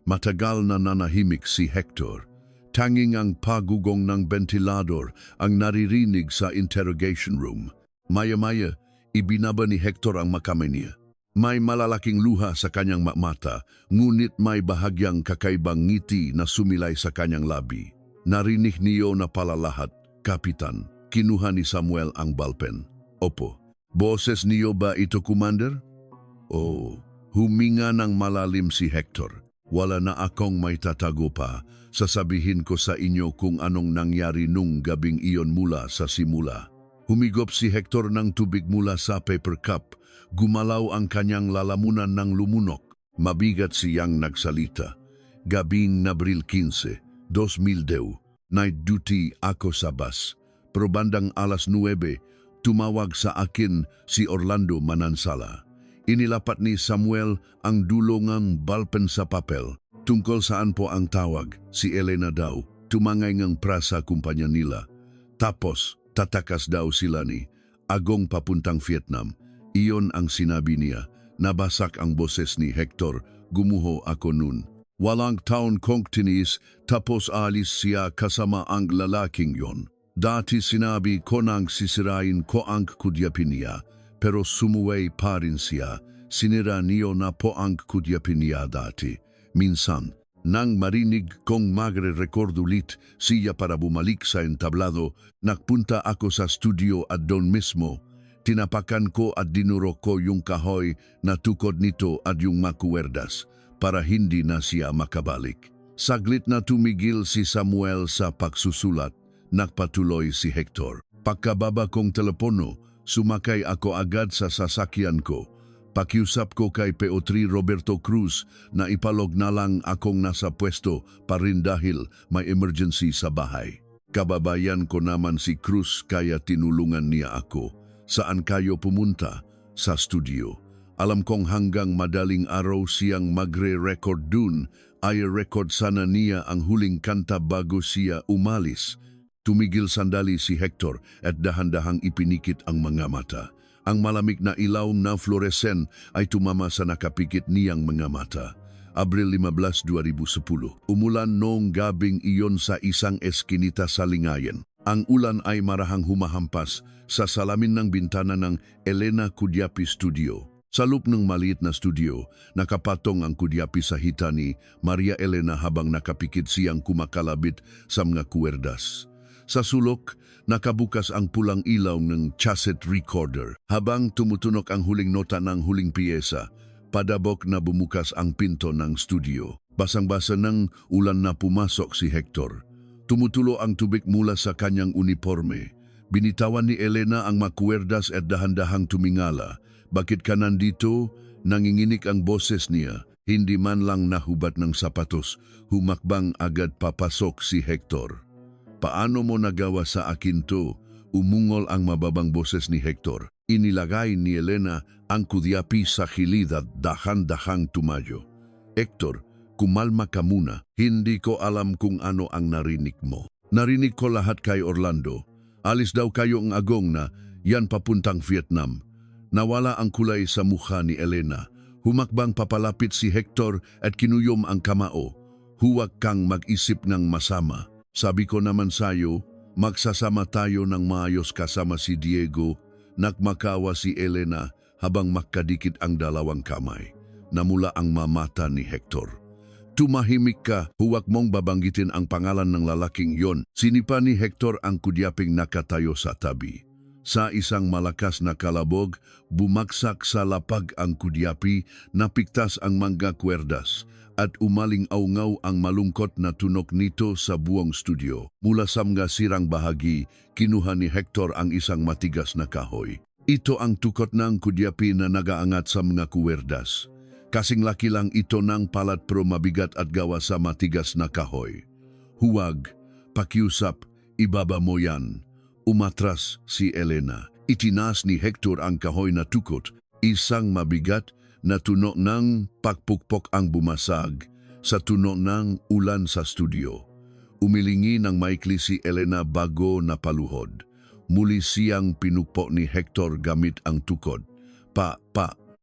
Matagal na nanahimik si Hector. Tanging ang pagugong ng ventilador ang naririnig sa interrogation room. Maya-maya, ibinaba ni Hector ang makamay niya. May malalaking luha sa kanyang mata, ngunit may bahagyang kakaibang ngiti na sumilay sa kanyang labi. Narinig niyo na pala lahat, Kapitan. Kinuha ni Samuel ang ballpen. Opo. Boses niyo ba ito, Commander? Oh, huminga ng malalim si Hector. Wala na akong may tatago pa. Sasabihin ko sa inyo kung anong nangyari nung gabing iyon mula sa simula. Humigop si Hector ng tubig mula sa paper cup. Gumalaw ang kanyang lalamunan ng lumunok. Mabigat siyang nagsalita. Gabing Abril 15, 2002, night duty ako sa bus. Pero bandang alas 9, tumawag sa akin si Orlando Manansala. Inilapat ni Samuel ang dulongang ballpen sa papel. Tungkol saan po ang tawag, si Elena daw, tumangay ngang prasa kumpanya nila. Tapos, tatakas daw sila ni Agong papuntang Vietnam. Iyon ang sinabi niya. Nabasak ang boses ni Hector, gumuho ako nun. Walang taon kong tinis, tapos alis siya kasama ang lalaking yon. Dati sinabi ko nang sisirain ko ang kudyapin niya, pero sumuway pa rin siya. Sinira niyo na po ang kudyapin niya dati. Minsan, nang marinig kong magre-record ulit siya para bumalik sa entablado, nagpunta ako sa studio at doon mismo. Tinapakan ko at dinurok ko yung kahoy na tukod nito at yung makuwerdas para hindi na siya makabalik. Saglit na tumigil si Samuel sa pagsusulat, nagpatuloy si Hector. Pagkababa kong telepono, sumakay ako agad sa sasakyan ko. Pakiusap ko kay PO3 Roberto Cruz na ipalog na lang akong nasa pwesto pa rin dahil may emergency sa bahay. Kababayan ko naman si Cruz kaya tinulungan niya ako. Saan kayo pumunta? Sa studio. Alam kong hanggang madaling araw siyang magre-record dun. Ay record sana niya ang huling kanta bago siya umalis. Tumigil sandali si Hector at dahan-dahang ipinikit ang mga mata. Ang malamig na ilaw na fluorescent ay tumama sa nakapikit niyang mga mata. Abril 15, 2010. Umulan noong gabing iyon sa isang eskinita sa Lingayen. Ang ulan ay marahang humahampas sa salamin ng bintana ng Elena Kudyapi Studio. Sa loob ng maliit na studio, nakapatong ang Kudyapi sa hita ni Maria Elena habang nakapikit siyang kumakalabit sa mga kuwerdas. Sa sulok, nakabukas ang pulang ilaw ng cassette recorder. Habang tumutunog ang huling nota ng huling piyesa, padabok na bumukas ang pinto ng studio. Basang-basa ng ulan na pumasok si Hector. Tumutulo ang tubig mula sa kanyang uniforme. Binitawan ni Elena ang makuwerdas at dahan-dahang tumingala. Bakit ka nandito? Nanginginig ang boses niya. Hindi man lang nahubat ng sapatos. Humakbang agad papasok si Hector. Paano mo nagawa sa akin to? Umungol ang mababang boses ni Hector. Inilagay ni Elena ang kudyapi sa gilid at dahan-dahang tumayo. Hector, kumalma ka muna. Hindi ko alam kung ano ang narinig mo. Narinig ko lahat kay Orlando. Alis daw kayo ang Agong na yan papuntang Vietnam. Nawala ang kulay sa mukha ni Elena. Humakbang papalapit si Hector at kinuyom ang kamao. Huwag kang mag-isip ng masama. Sabi ko naman sa'yo, magsasama tayo ng maayos kasama si Diego. Nakmakawa si Elena habang makadikit ang dalawang kamay. Namula ang mamata ni Hector. Tumahimik ka, huwag mong babanggitin ang pangalan ng lalaking yon. Sinipa ni Hector ang kudyaping nakatayo sa tabi. Sa isang malakas na kalabog, bumagsak sa lapag ang kudyapi, napiktas ang mga kwerdas, at umaling-aungaw ang malungkot na tunog nito sa buong studio. Mula sa mga sirang bahagi, kinuha ni Hector ang isang matigas na kahoy. Ito ang tukot ng kudyapi na nagaangat sa mga kuwerdas. Kasing laki lang ito ng palat pero mabigat at gawa sa matigas na kahoy. Huwag, pakiusap, ibaba mo yan. Umatras si Elena. Itinas ni Hector ang kahoy na tukot. Isang mabigat na tunog ng pakpukpok ang bumasag sa tunog ng ulan sa studio. Umilingi ng maikli si Elena bago napaluhod. Muli siyang pinukpok ni Hector gamit ang tukod. Pa,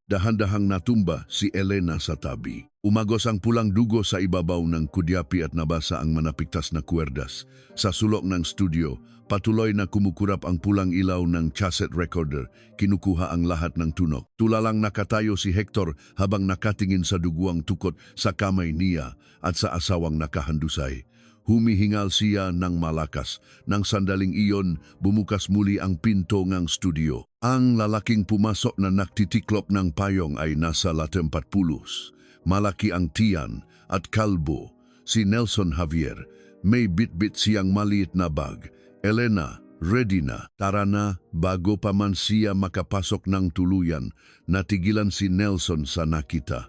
Dahan-dahang natumba si Elena sa tabi. Umagos ang pulang dugo sa ibabaw ng kudyapi at nabasa ang manapiktas na kwerdas. Sa sulok ng studio, patuloy na kumukurap ang pulang ilaw ng cassette recorder. Kinukuha ang lahat ng tunog. Tulalang nakatayo si Hector habang nakatingin sa duguang tukot sa kamay niya at sa asawang nakahandusay. Humihingal siya ng malakas. Nang sandaling iyon, bumukas muli ang pinto ng studio. Ang lalaking pumasok na naktitiklop ng payong ay nasa latem 40. Malaki ang tiyan at kalbo. Si Nelson Javier. May bitbit siyang maliit na bag. Elena, ready na. Tara na, bago pa man siya makapasok ng tuluyan, natigilan si Nelson sa nakita.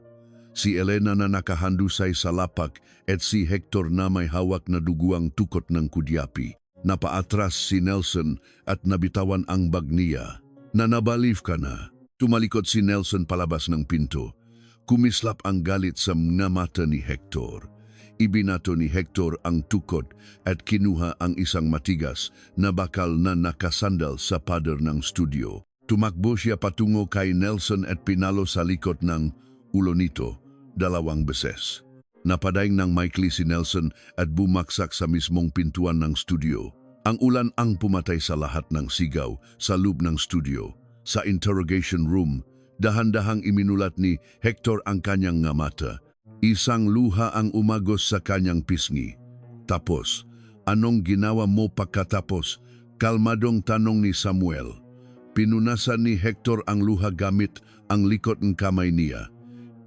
Si Elena na nakahandusay sa lapak at si Hector na may hawak na duguang tukot ng kudyapi. Napaatras si Nelson at nabitawan ang bag niya. Nanabalif ka na. Tumalikod si Nelson palabas ng pinto. Kumislap ang galit sa mga mata ni Hector. Ibinato ni Hector ang tukod at kinuha ang isang matigas na bakal na nakasandal sa pader ng studio. Tumakbo siya patungo kay Nelson at pinalo sa likod ng ulo nito 2 beses. Napadaing ng maikli si Nelson at bumaksak sa mismong pintuan ng studio. Ang ulan ang pumatay sa lahat ng sigaw sa loob ng studio. Sa interrogation room, dahan-dahang iminulat ni Hector ang kanyang nga mata. Isang luha ang umagos sa kanyang pisngi. Tapos, anong ginawa mo pagkatapos? Kalmadong tanong ni Samuel. Pinunasan ni Hector ang luha gamit ang likod ng kamay niya.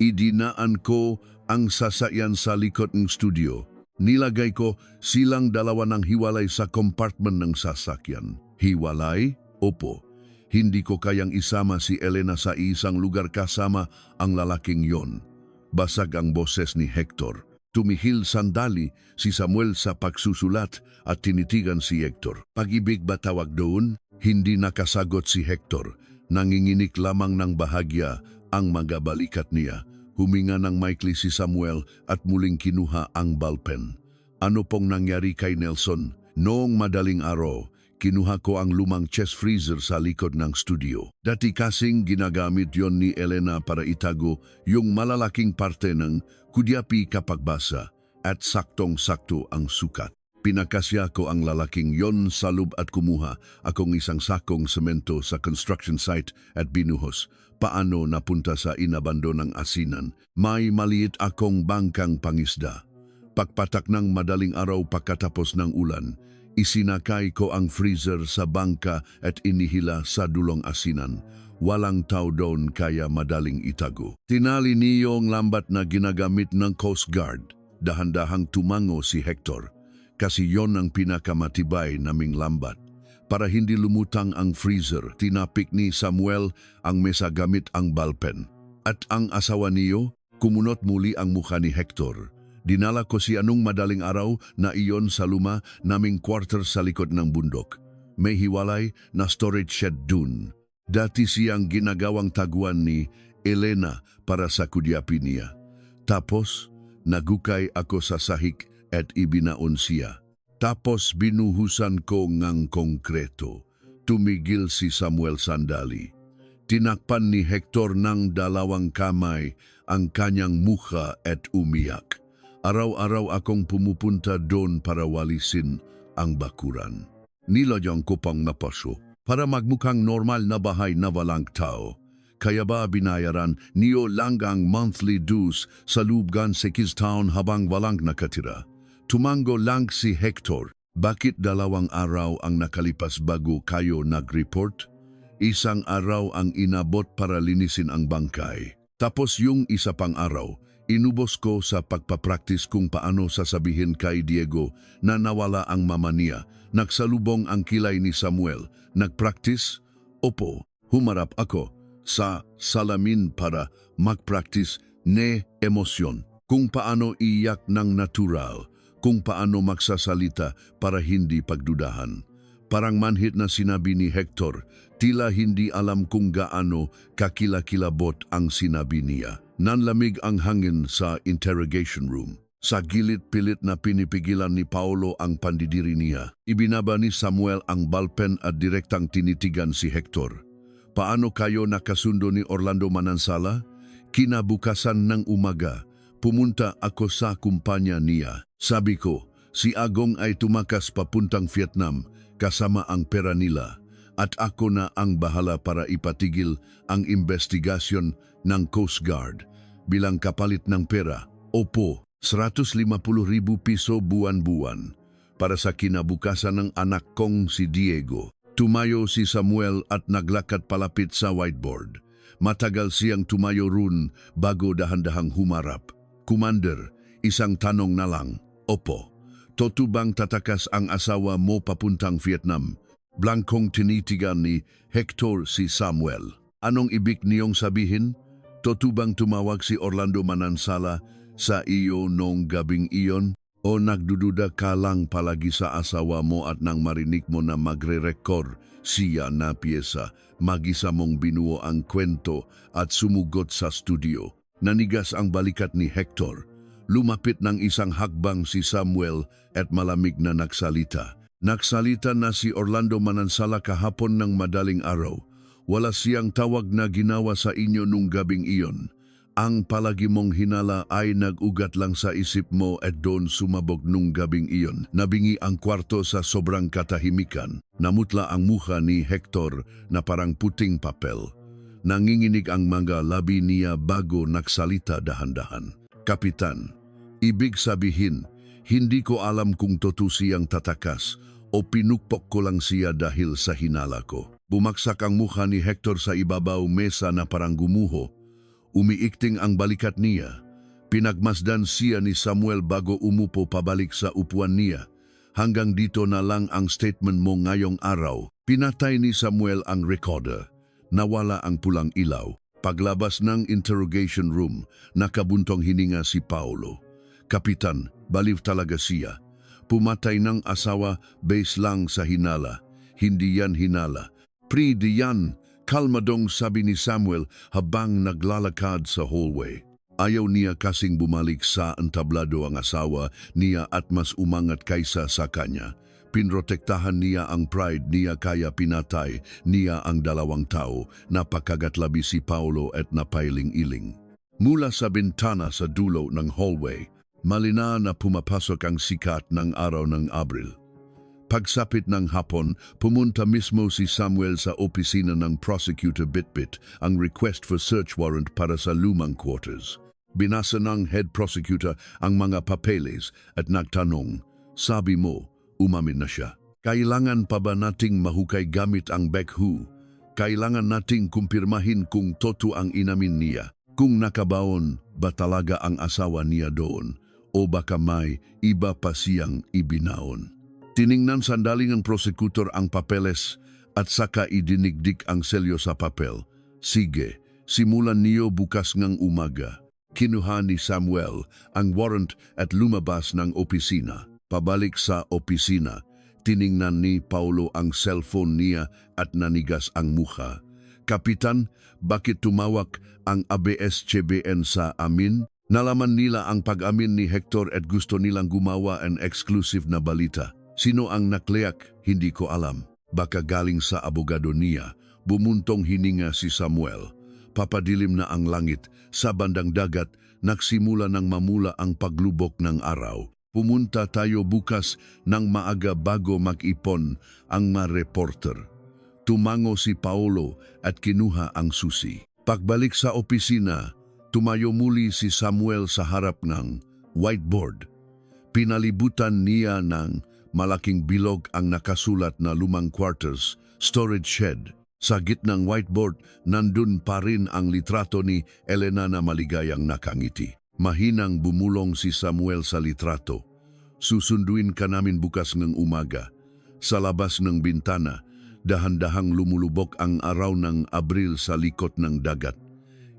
Idinaan ko ang sasakyan sa likod ng studio. Nilagay ko silang dalawa ng hiwalay sa compartment ng sasakyan. Hiwalay? Opo. Hindi ko kayang isama si Elena sa isang lugar kasama ang lalaking yon. Basag ang boses ni Hector. Tumihil sandali si Samuel sa pagsusulat at tinitigan si Hector. Pag-ibig ba tawag doon? Hindi nakasagot si Hector. Nanginginig lamang ng bahagya ang mga balikat niya. Huminga ng maikli si Samuel at muling kinuha ang ballpen. Ano pong nangyari kay Nelson? Noong madaling araw, kinuha ko ang lumang chest freezer sa likod ng studio. Dati kasing ginagamit yon ni Elena para itago yung malalaking parte ng kudyapi kapag basa at saktong-sakto ang sukat. Pinakasya ko ang lalaking yon sa loob at kumuha akong isang sakong semento sa construction site at binuhos. Paano napunta sa inabando ng asinan? May maliit akong bangkang pangisda. Pagpatak ng madaling araw pagkatapos ng ulan, isinakay ko ang freezer sa bangka at inihila sa dulong asinan. Walang tao doon kaya madaling itago. Tinali niyo ang lambat na ginagamit ng Coast Guard. Dahan-dahang tumango si Hector. Kasi yon ang pinakamatibay naming lambat. Para hindi lumutang ang freezer, tinapik ni Samuel ang mesa gamit ang ballpen. At ang asawa niyo, kumunot muli ang mukha ni Hector. Dinala ko si anong madaling araw na iyon sa luma naming quarter sa likod ng bundok. May hiwalay na storage shed dun. Dati siyang ginagawang taguan ni Elena para sa kudyapi niya. Tapos, nagukay ako sa sahig at ibinaon siya. Tapos binuhusan ko ngang konkreto. Tumigil si Samuel sandali. Tinakpan ni Hector ng 2 kamay ang kanyang mukha at umiyak. Araw-araw akong pumupunta doon para walisin ang bakuran. Niladyang ko pang napaso para magmukhang normal na bahay na walang tao. Kaya ba binayaran niyo lang ang monthly dues sa Lubgan Sekis Town habang walang nakatira? Tumango lang si Hector. Bakit 2 araw ang nakalipas bago kayo nag-report? 1 araw ang inabot para linisin ang bangkay. Tapos yung isa pang araw, inubos ko sa pagpapraktis kung paano sasabihin kay Diego na nawala ang mama niya. Nagsalubong ang kilay ni Samuel. Nagpraktis? Opo, humarap ako sa salamin para magpraktis ne emosyon. Kung paano iyak ng natural. Kung paano magsasalita para hindi pagdudahan. Parang manhit na sinabi ni Hector, tila hindi alam kung gaano kakilakilabot ang sinabi niya. Nanlamig ang hangin sa interrogation room. Sa gilid-pilit na pinipigilan ni Paolo ang pandidiri niya, ibinaba ni Samuel ang ballpen at direktang tinitigan si Hector. Paano kayo nakasundo ni Orlando Manansala? Kinabukasan ng umaga, pumunta ako sa kumpanya niya. Sabi ko, si Agong ay tumakas papuntang Vietnam kasama ang pera nila at ako na ang bahala para ipatigil ang investigasyon ng Coast Guard. Bilang kapalit ng pera, opo, 150,000 piso buwan-buwan para sa kinabukasan ng anak kong si Diego. Tumayo si Samuel at naglakad palapit sa whiteboard. Matagal siyang tumayo run bago dahan-dahang humarap. Commander, isang tanong na lang. Opo, totoo bang tatakas ang asawa mo papuntang Vietnam? Blankong tinitigan ni Hector si Samuel. Anong ibig niyong sabihin? Totoo bang tumawag si Orlando Manansala sa iyo noong gabing iyon? O nagdududa ka lang palagi sa asawa mo at nang marinig mo na magre-record siya na piyesa, mag-isa mong binuo ang kwento at sumugot sa studio. Nanigas ang balikat ni Hector. Lumapit ng isang hakbang si Samuel at malamig na nagsalita. Nagsalita na si Orlando Manansala kahapon ng madaling araw. Wala siyang tawag na ginawa sa inyo nung gabing iyon. Ang palagi mong hinala ay nag-ugat lang sa isip mo at doon sumabog nung gabing iyon. Nabingi ang kwarto sa sobrang katahimikan. Namutla ang mukha ni Hector na parang puting papel. Nanginginig ang mga labi niya bago nagsalita dahan-dahan. Kapitan, ibig sabihin, hindi ko alam kung totoo siyang tatakas o pinukpok ko lang siya dahil sa hinala ko. Bumaksak ang mukha ni Hector sa ibabaw mesa na parang gumuho. Umiikting ang balikat niya. Pinagmasdan siya ni Samuel bago umupo pabalik sa upuan niya. Hanggang dito na lang ang statement mo ngayong araw. Pinatay ni Samuel ang recorder. Nawala ang pulang ilaw. Paglabas ng interrogation room, nakabuntong hininga si Paulo. Kapitan, baliw talaga siya. Pumatay ng asawa base lang sa hinala. Hindi yan hinala. Pre diyan. Kalmadong sabi ni Samuel habang naglalakad sa hallway. Ayaw niya kasing bumalik sa entablado ang asawa niya at mas umangat kaysa sa kanya. Pinrotektahan niya ang pride niya kaya pinatay niya ang dalawang tao. Napakagatlabi si Paulo at napailing-iling. Mula sa bintana sa dulo ng hallway, malina na pumapasok ang sikat ng araw ng Abril. Pagsapit ng hapon, pumunta mismo si Samuel sa opisina ng Prosecutor Bitbit ang request for search warrant para sa lumang quarters. Binasa ng head prosecutor ang mga papeles at nagtanong, sabi mo, umamin na siya. Kailangan pa ba nating mahukay gamit ang backhoe? Kailangan nating kumpirmahin kung totoo ang inamin niya. Kung nakabaon ba talaga ang asawa niya doon o baka may iba pa siyang ibinaon. Tiningnan sandali ng prosecutor ang papeles at saka idinigdik ang selyo sa papel. Sige, simulan niyo bukas ng umaga. Kinuha ni Samuel ang warrant at lumabas ng opisina. Pabalik sa opisina, tiningnan ni Paulo ang cellphone niya at nanigas ang mukha. Kapitan, bakit tumawag ang ABS-CBN sa amin? Nalaman nila ang pag-amin ni Hector at gusto nilang gumawa ang exclusive na balita. Sino ang nakleak? Hindi ko alam. Baka galing sa abogado niya. Bumuntong hininga si Samuel. Papadilim na ang langit. Sa bandang dagat, nagsimula ng mamula ang paglubok ng araw. Pumunta tayo bukas ng maaga bago mag-ipon ang mga reporter. Tumango si Paulo at kinuha ang susi. Pagbalik sa opisina, tumayo muli si Samuel sa harap ng whiteboard. Pinalibutan niya ng malaking bilog ang nakasulat na lumang quarters, storage shed. Sa gitnang whiteboard, nandun pa rin ang litrato ni Elena na maligayang nakangiti. Mahinang bumulong si Samuel sa litrato. Susunduin ka namin bukas ng umaga. Sa labas ng bintana, dahan-dahang lumulubok ang araw ng Abril sa likod ng dagat.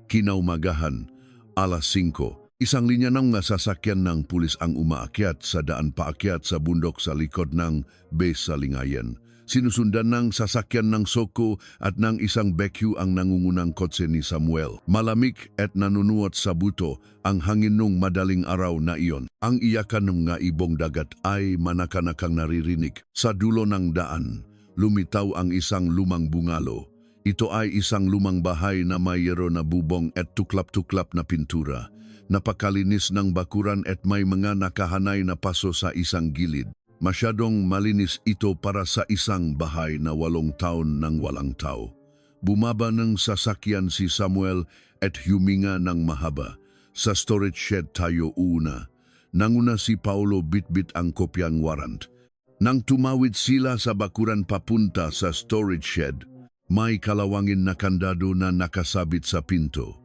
Kinaumagahan, 5:00. Isang linya ng sasakyan ng pulis ang umaakyat sa daan paakyat sa bundok sa likod ng base sa Lingayen. Sinusundan ng sasakyan ng Soko at ng isang backhoe ang nangungunang kotse ni Samuel. Malamig at nanunuot sa buto ang hangin nung madaling araw na iyon. Ang iyakan ng mga ibong dagat ay manakanakang naririnig. Sa dulo ng daan, lumitaw ang isang lumang bungalo. Ito ay isang lumang bahay na mayroon na bubong at tuklap-tuklap na pintura. Napakalinis ng bakuran at may mga nakahanay na paso sa isang gilid. Masyadong malinis ito para sa isang bahay na 8 taon nang walang tao. Bumaba ng sasakyan si Samuel at huminga ng mahaba. Sa storage shed tayo una. Nanguna si Paulo bitbit ang kopyang warrant. Nang tumawid sila sa bakuran papunta sa storage shed, may kalawangin na kandado na nakasabit sa pinto.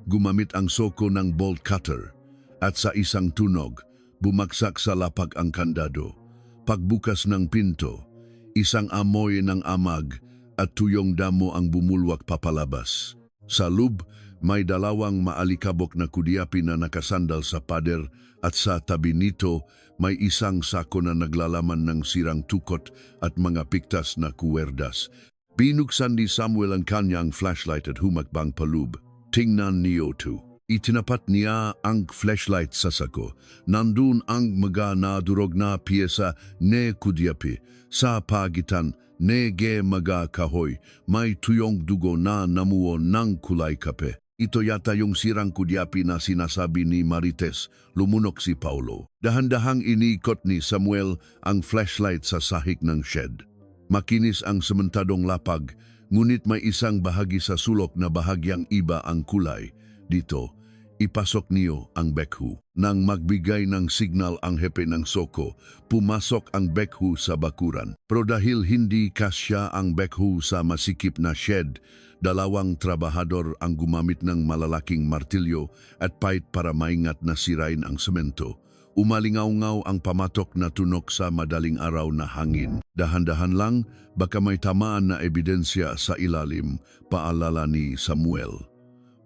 Gumamit ang soko ng bolt cutter at sa isang tunog, bumagsak sa lapag ang kandado. Pagbukas ng pinto, isang amoy ng amag at tuyong damo ang bumulwak papalabas. Sa loob, may 2 maalikabok na kudyapi na nakasandal sa pader at sa tabi nito may isang sako na naglalaman ng sirang tukot at mga piktas na kuwerdas. Binuksan ni Samuel ang kanyang flashlight at humakbang paloob. Tingnan niyo to. Itinapat niya ang flashlight sa sako. Nandun ang mga nadurog na piyesa ne kudyapi. Sa pagitan ne ge mga kahoy, may tuyong dugo na namuo ng kulay kape. Ito yata yung sirang kudyapi na sinasabi ni Marites, lumunok si Paulo. Dahan-dahang inikot ni Samuel ang flashlight sa sahig ng shed. Makinis ang sementadong lapag, ngunit may isang bahagi sa sulok na bahagyang iba ang kulay. Dito, ipasok niyo ang backhoe. Nang magbigay ng signal ang hepe ng soko, pumasok ang backhoe sa bakuran. Pero dahil hindi kasya ang backhoe sa masikip na shed, 2 trabahador ang gumamit ng malalaking martilyo at pait para maingat na sirain ang semento. Umalingaw-ngaw ang pamatok na tunok sa madaling araw na hangin. Dahan-dahan lang, baka may tamaan na ebidensya sa ilalim, paalala ni Samuel.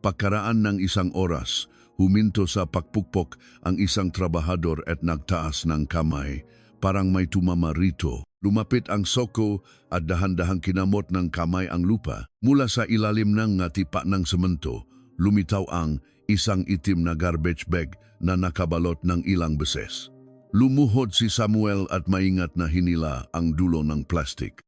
Pagkaraan ng 1 oras, huminto sa pakpukpok ang isang trabahador at nagtaas ng kamay. Parang may tumama rito. Lumapit ang soko at dahan-dahang kinamot ng kamay ang lupa. Mula sa ilalim ng tipa ng semento, lumitaw ang isang itim na garbage bag na nakabalot ng ilang beses. Lumuhod si Samuel at maingat na hinila ang dulo ng plastik.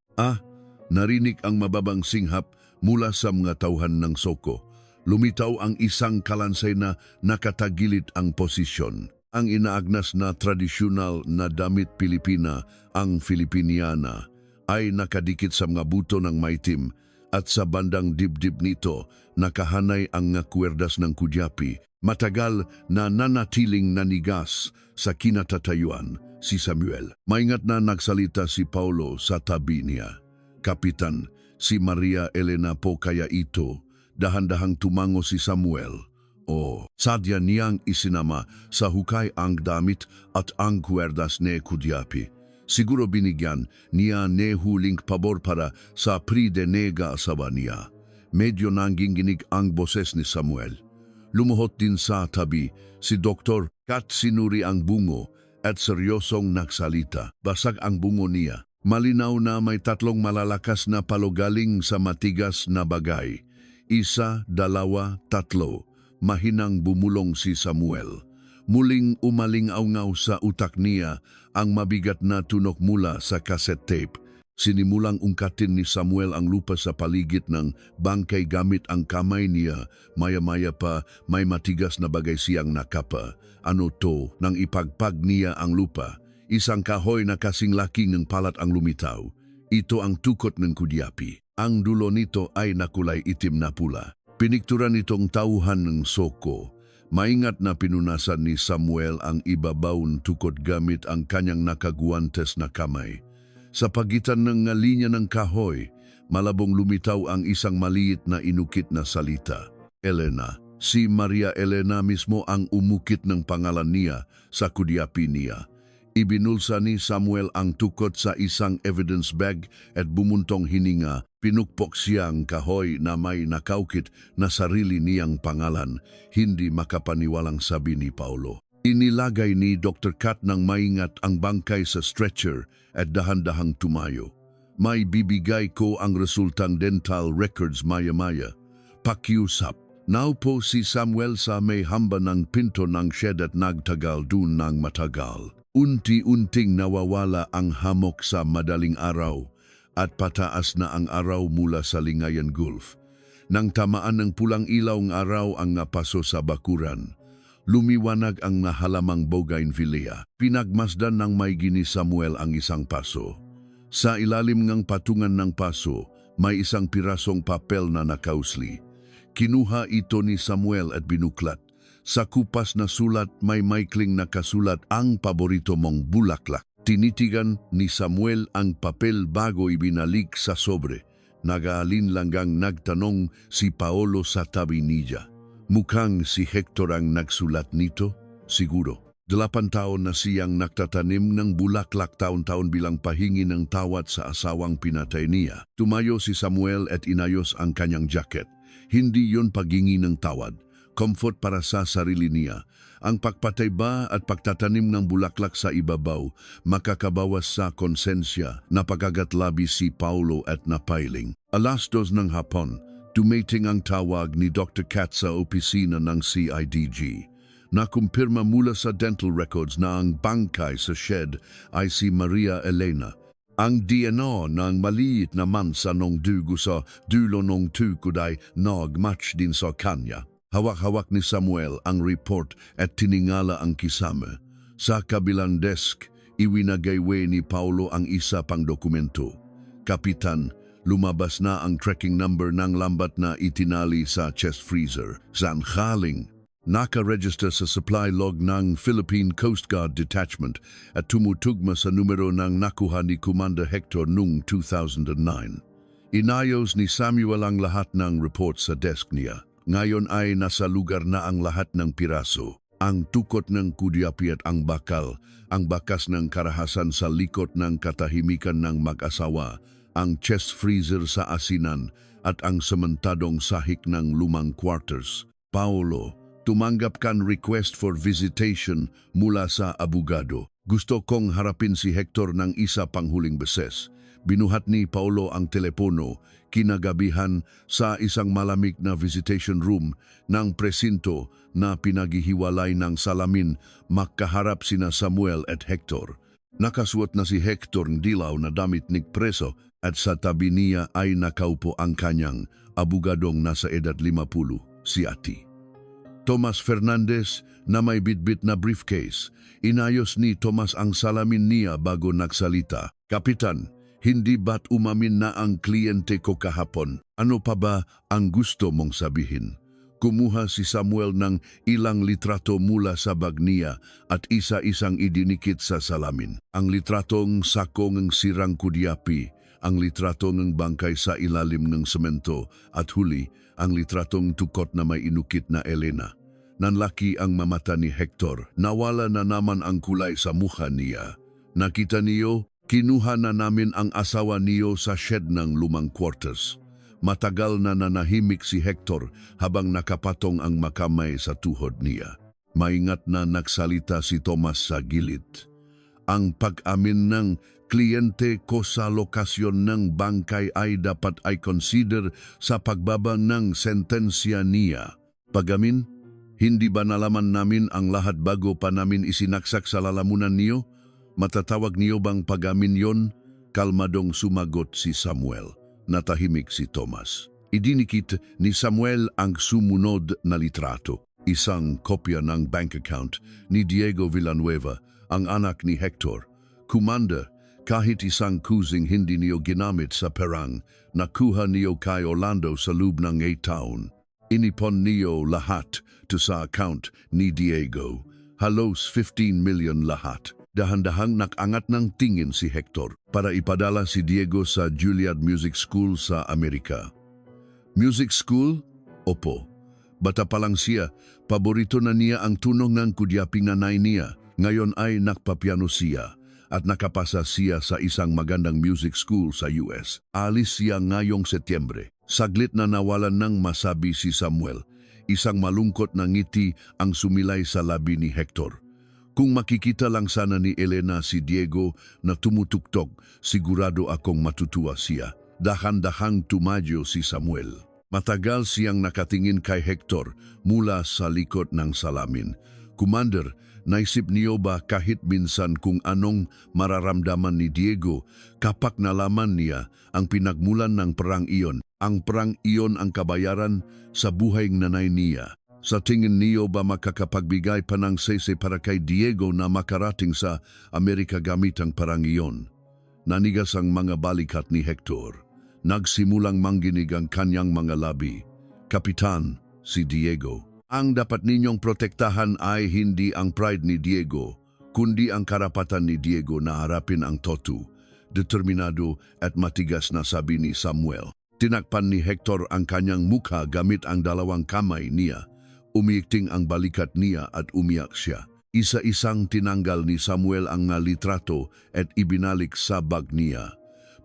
Narinig ang mababang singhap mula sa mga tauhan ng soko. Lumitaw ang isang kalansay na nakatagilid ang posisyon. Ang inaagnas na tradisyonal na damit Pilipina, ang Filipiniana, ay nakadikit sa mga buto ng maitim at sa bandang dibdib nito nakahanay ang kwerdas ng kudyapi. Matagal na nanatiling nanigas sa kinatatayuan si Samuel. Maingat na nagsalita si Paulo sa tabi niya. Kapitan, si Maria Elena po kaya ito. Dahan-dahang tumango si Samuel. Sadya niyang isinama sa hukay ang damit at ang kwerdas ne kudyapi. Siguro binigyan niya ne huling pabor para sa pridenega asawa niya. Medyo nangginginig ang boses ni Samuel. Lumuhot din sa tabi si Dr. Kat sinuri ang bungo at seryosong nagsalita. Basag ang bungo niya. Malinaw na may 3 malalakas na palugaling sa matigas na bagay. 1, 2, 3. Mahinang bumulong si Samuel. Muling umalingaw-ngaw sa utak niya ang mabigat na tunog mula sa cassette tape. Sinimulang ungkatin ni Samuel ang lupa sa paligid ng bangkay gamit ang kamay niya. Maya-maya pa may matigas na bagay siyang nakapa. Ano to? Nang ipagpag niya ang lupa, isang kahoy na kasing laki ng palat ang lumitaw. Ito ang tukot ng kudyapi. Ang dulo nito ay nakulay itim na pula. Pinikturan itong tauhan ng soko. Maingat na pinunasan ni Samuel ang ibabawon tukot gamit ang kanyang nakaguantes na kamay. Sa pagitan ng linya ng kahoy, malabong lumitaw ang isang maliit na inukit na salita. Elena. Si Maria Elena mismo ang umukit ng pangalan niya sa kudyapi niya. Ibinulsa ni Samuel ang tukot sa isang evidence bag at bumuntong hininga. Pinukpok siyang kahoy na may nakaukit na sarili niyang pangalan. Hindi makapaniwalang sabi ni Paulo. Inilagay ni Dr. Kat ng maingat ang bangkay sa stretcher at dahan-dahang tumayo. May bibigay ko ang resultang dental records maya-maya. Pakiusap. Naupo si Samuel sa may hamba ng pinto ng shed at nagtagal dun ng matagal. Unti-unting nawawala ang hamok sa madaling araw. at pataas na ang araw mula sa Lingayen Gulf. Nang tamaan ng pulang ilaw ng araw ang napaso sa bakuran, lumiwanag ang nahalamang bougainvillea. Pinagmasdan ng maigi ni Samuel ang isang paso. Sa ilalim ng patungan ng paso, may isang pirasong papel na nakausli. Kinuha ito ni Samuel at binuklat. Sa kupas na sulat may maikling nakasulat ang paborito mong bulaklak. Tinitigan ni Samuel ang papel bago ibinalik sa sobre. Nag-aalinlangang nagtanong si Paolo sa tabi niya. Mukhang si Hector ang nagsulat nito? Siguro. 8 taon na siyang nagtatanim ng bulaklak taon-taon bilang pahingi ng tawad sa asawang pinatay niya. Tumayo si Samuel at inayos ang kanyang jacket. Hindi yon paghingi ng tawad. Comfort para sa sarili niya. Ang pagpatay ba at pagtatanim ng bulaklak sa ibabaw makakabawas sa konsensya na pagkagatlabi si Paulo at napailing. 2:00 ng hapon, dumating ang tawag ni Dr. Kat sa opisina ng CIDG. Nakumpirma mula sa dental records na ang bangkay sa shed ay si Maria Elena. Ang DNA ng maliit na mansa ng dugo sa dulo ng tukod ay nag-match din sa kanya. Hawak-hawak ni Samuel ang report at tiningala ang kisame. Sa kabilang desk, iwinagaywe ni Paulo ang isa pang dokumento. Kapitan, lumabas na ang tracking number ng lambat na itinali sa chest freezer. Sanhaling, naka-register sa supply log ng Philippine Coast Guard Detachment at tumutugma sa numero ng nakuha ni Commander Hector noong 2009. Inayos ni Samuel ang lahat ng report sa desk niya. Ngayon ay nasa lugar na ang lahat ng piraso. Ang tukot ng kudyapi at ang bakal, ang bakas ng karahasan sa likod ng katahimikan ng mag-asawa, ang chest freezer sa asinan at ang sementadong sahik ng lumang quarters. Paolo, tumanggap kan request for visitation mula sa abogado. Gusto kong harapin si Hector ng isa pang huling beses. Binuhat ni Paulo ang telepono kinagabihan sa isang malamig na visitation room ng presinto na pinaghihiwalay ng salamin makaharap sina Samuel at Hector. Nakasuot na si Hector ng dilaw na damit ni preso at sa tabi niya ay nakaupo ang kanyang abogadong nasa edad 50, si Ati. Tomas Fernandez na may bitbit na briefcase. Inayos ni Tomas ang salamin niya bago nagsalita. Kapitan, hindi ba't umamin na ang kliyente ko kahapon? Ano pa ba ang gusto mong sabihin? Kumuha si Samuel ng ilang litrato mula sa bag niya at isa-isang idinikit sa salamin. Ang litratong sako ng sirang kudyapi, ang litrato ng bangkay sa ilalim ng semento at huli, ang litratong tukot na may inukit na Elena. Nanlaki ang mamata ni Hector. Nawala na naman ang kulay sa mukha niya. Nakita niyo, kinuha na namin ang asawa niyo sa shed ng lumang quarters. Matagal na nanahimik si Hector habang nakapatong ang makamay sa tuhod niya. Maingat na nagsalita si Tomas sa gilid. Ang pag-amin ng kliyente ko sa lokasyon ng bangkay ay dapat ay consider sa pagbaba ng sentensya niya. Pag-amin, hindi ba nalaman namin ang lahat bago pa namin isinaksak sa lalamunan niyo? Matatawag niyo bang pag-amin yon? Kalmadong sumagot si Samuel. Natahimik si Tomas. Idinikit ni Samuel ang sumunod na litrato. Isang kopya ng bank account ni Diego Villanueva, ang anak ni Hector. Commander, kahit isang kusing hindi niyo ginamit sa perang, nakuha niyo kay Orlando sa loob ng 8 taon. Inipon niyo lahat to sa account ni Diego. Halos 15 million lahat. Dahan-dahang nakangat ng tingin si Hector para ipadala si Diego sa Juilliard Music School sa Amerika. Music School? Opo. Bata pa lang siya, paborito na niya ang tunog ng kudyaping nanay niya. Ngayon ay nakpapiano siya at nakapasa siya sa isang magandang music school sa US. Alis siya ngayong Setyembre. Saglit na nawalan ng masabi si Samuel. Isang malungkot na ngiti ang sumilay sa labi ni Hector. Kung makikita lang sana ni Elena si Diego na tumutugtog, sigurado akong matutuwa siya. Dahan-dahang tumadyo si Samuel. Matagal siyang nakatingin kay Hector mula sa likod ng salamin. Commander, Naisip niyo ba kahit minsan kung anong mararamdaman ni Diego kapag nalaman niya ang pinagmulan ng perang iyon? Ang perang iyon ang kabayaran sa buhay ng nanay niya. Sa tingin niyo ba makakapagbigay pa ng sese para kay Diego na makarating sa Amerika gamit ang perang iyon? Nanigas ang mga balikat ni Hector. Nagsimulang mangginig ang kanyang mga labi. Kapitan, si Diego. Ang dapat ninyong protektahan ay hindi ang pride ni Diego, kundi ang karapatan ni Diego na harapin ang totu. Determinado at matigas na sabi ni Samuel. Tinakpan ni Hector ang kanyang mukha gamit ang dalawang kamay niya. Umiikting ang balikat niya at umiyak siya. Isa-isang tinanggal ni Samuel ang nga litrato at ibinalik sa bag niya.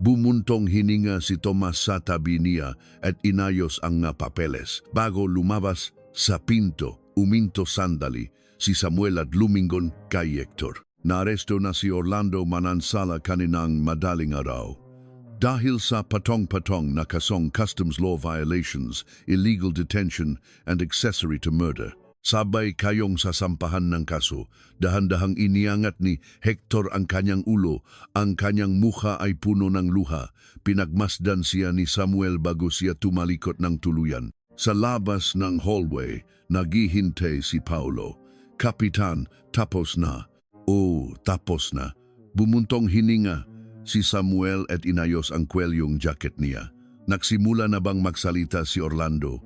Bumuntong hininga si Tomas sa tabi niya at inayos ang nga papeles. Bago lumabas sa pinto, uminto sandali si Samuel at lumingon kay Hector. Naaresto na si Orlando Manansala kaninang madaling araw. Dahil sa patong-patong na kasong customs law violations, illegal detention, and accessory to murder. Sabay kayong sasampahan ng kaso, dahan-dahang iniangat ni Hector ang kanyang ulo, ang kanyang mukha ay puno ng luha. Pinagmasdan siya ni Samuel bago siya tumalikot ng tuluyan. Sa labas ng hallway, naghihintay si Paulo. Kapitan, tapos na. Oh, tapos na. Bumuntong hininga si Samuel at inayos ang kwelyong jacket niya. Nagsimula na bang magsalita si Orlando?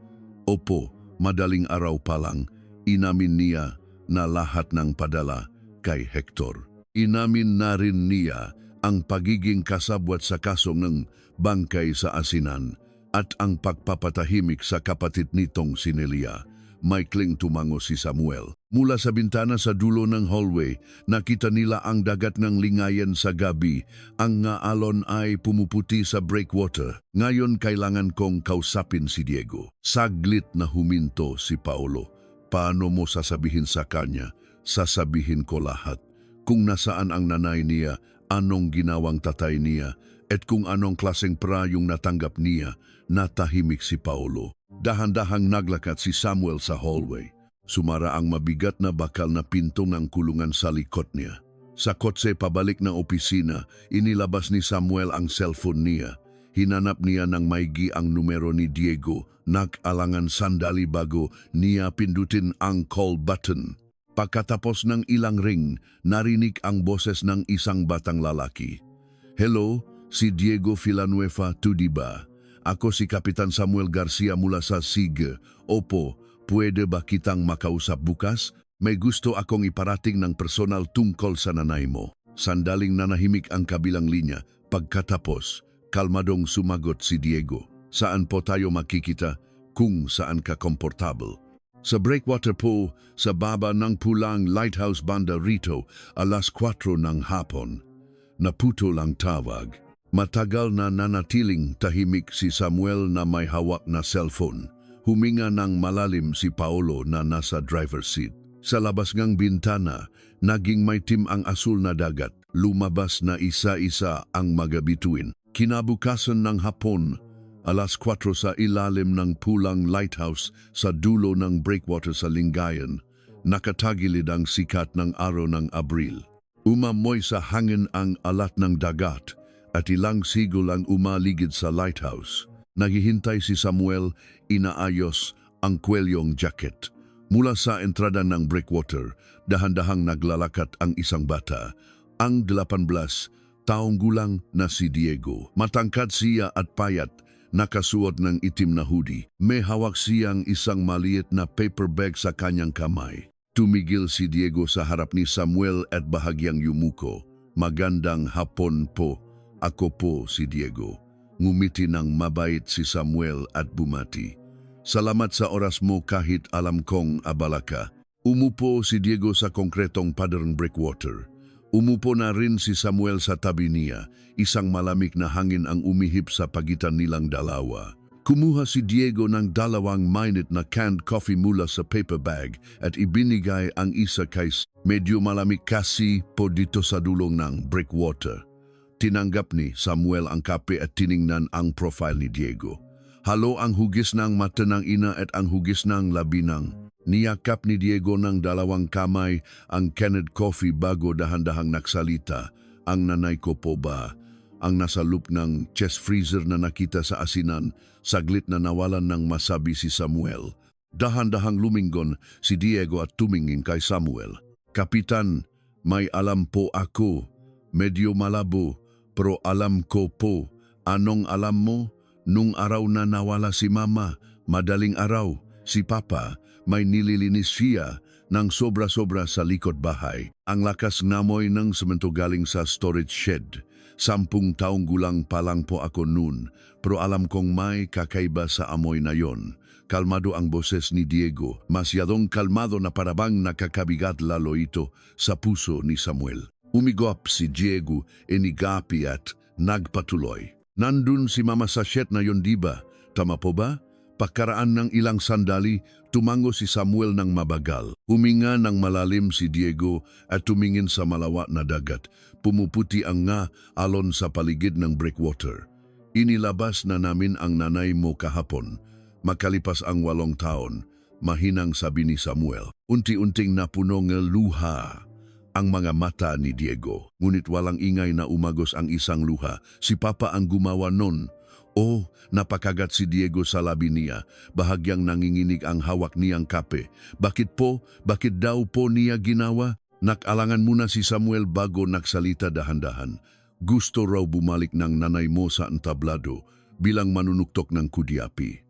Opo, madaling araw pa lang. Inamin niya na lahat ng padala kay Hector. Inamin na rin niya ang pagiging kasabwat sa kaso ng bangkay sa asinan at ang pagpapatahimik sa kapatid nitong si Nelia. Maikling tumango si Samuel. Mula sa bintana sa dulo ng hallway, nakita nila ang dagat ng lingayen sa gabi. Ang nga alon ay pumuputi sa breakwater. Ngayon kailangan kong kausapin si Diego. Saglit na huminto si Paulo. Paano mo sasabihin sa kanya? Sasabihin ko lahat. Kung nasaan ang nanay niya, anong ginawang tatay niya, at kung anong klaseng prayong natanggap niya. Natahimik si Paulo. Dahan-dahang naglakat si Samuel sa hallway. Sumara ang mabigat na bakal na pinto ng kulungan sa likod niya. Sa kotse pabalik ng opisina, inilabas ni Samuel ang cellphone niya. Hinanap niya ng maigi ang numero ni Diego. Nag-alangan sandali bago niya pindutin ang call button. Pagkatapos ng ilang ring, narinig ang boses ng isang batang lalaki. Hello, si Diego Villanueva, Tudiba. Ako si Kapitan Samuel Garcia mula sa SIG. Opo, pwede ba kitang makausap bukas? May gusto akong iparating ng personal tungkol sa nanay mo. Sandaling nanahimik ang kabilang linya. Pagkatapos, kalmadong sumagot si Diego. Saan po tayo makikita? Kung saan ka komportable. Sa breakwater po, sa baba ng pulang lighthouse banda rito, alas 4 ng hapon. Naputol ang tawag. Matagal na nanatiling tahimik si Samuel na may hawak na cellphone. Huminga ng malalim si Paulo na nasa driver's seat. Sa labas ngang bintana, naging maitim ang asul na dagat. Lumabas na isa-isa ang mga bituin. Kinabukasan ng hapon, alas 4 sa ilalim ng pulang lighthouse sa dulo ng breakwater sa Lingayen, nakatagilid ang sikat ng araw ng Abril. Umamoy sa hangin ang alat ng dagat at ilang sigol ang umaligid sa lighthouse. Naghihintay si Samuel, inaayos ang kwelyong jacket. Mula sa entrada ng breakwater, dahan-dahang naglalakat ang isang bata. Ang 18 taong gulang na si Diego. Matangkad siya at payat, nakasuot ng itim na hoodie. May hawak siyang isang maliit na paper bag sa kanyang kamay. Tumigil si Diego sa harap ni Samuel at bahagyang yumuko. Magandang hapon po. Ako po si Diego. Ngumiti ng mabait si Samuel at bumati. Salamat sa oras mo kahit alam kong abala ka. Umupo si Diego sa konkretong paderng breakwater. Umupo na rin si Samuel sa tabi niya. Isang malamig na hangin ang umihip sa pagitan nilang dalawa. Kumuha si Diego ng 2 mainit na canned coffee mula sa paper bag at ibinigay ang isa kay medyo malamig kasi po dito sa dulong ng breakwater. Tinanggap ni Samuel ang kape at tiningnan ang profile ni Diego. Halo ang hugis ng mata ng ina at ang hugis ng labi ng Niyakap ni Diego ng dalawang kamay ang Kenneth Coffee bago dahan-dahang nagsalita. Ang nanay ko po ba? Ang nasa loop ng chest freezer na nakita sa asinan, saglit na nawalan ng masabi si Samuel. Dahan-dahang lumingon si Diego at tumingin kay Samuel. Kapitan, may alam po ako. Medyo malabo, pero alam ko po. Anong alam mo? Nung araw na nawala si Mama, madaling araw, si Papa, may nililinis siya ng sobra-sobra sa likod bahay. Ang lakas namoy ng semento galing sa storage shed. 10 taong gulang pa lang po ako noon, pero alam kong may kakaiba sa amoy na yon. Kalmado ang boses ni Diego, masyadong kalmado na parabang nakakabigat lalo ito sa puso ni Samuel. Umigop si Diego, inigapi at nagpatuloy. Nandun si Mama sa shed na yon, diba? Tama po ba? Pagkaraan ng ilang sandali, tumango si Samuel ng mabagal. Huminga ng malalim si Diego at tumingin sa malawak na dagat. Pumuputi ang nga alon sa paligid ng breakwater. Inilabas na namin ang nanay mo kahapon. Makalipas ang 8 taon, mahinang sabi ni Samuel. Unti-unting napuno ng luha ang mga mata ni Diego. Ngunit walang ingay na umagos ang isang luha. Si Papa ang gumawa nun. Oh, napakagat si Diego sa labi niya. Bahagyang nanginginig ang hawak niyang kape. Bakit po? Bakit daw po niya ginawa? Nakalangan muna si Samuel bago nagsalita dahan-dahan. Gusto raw bumalik ng nanay mo sa entablado bilang manunuktok ng kudyapi.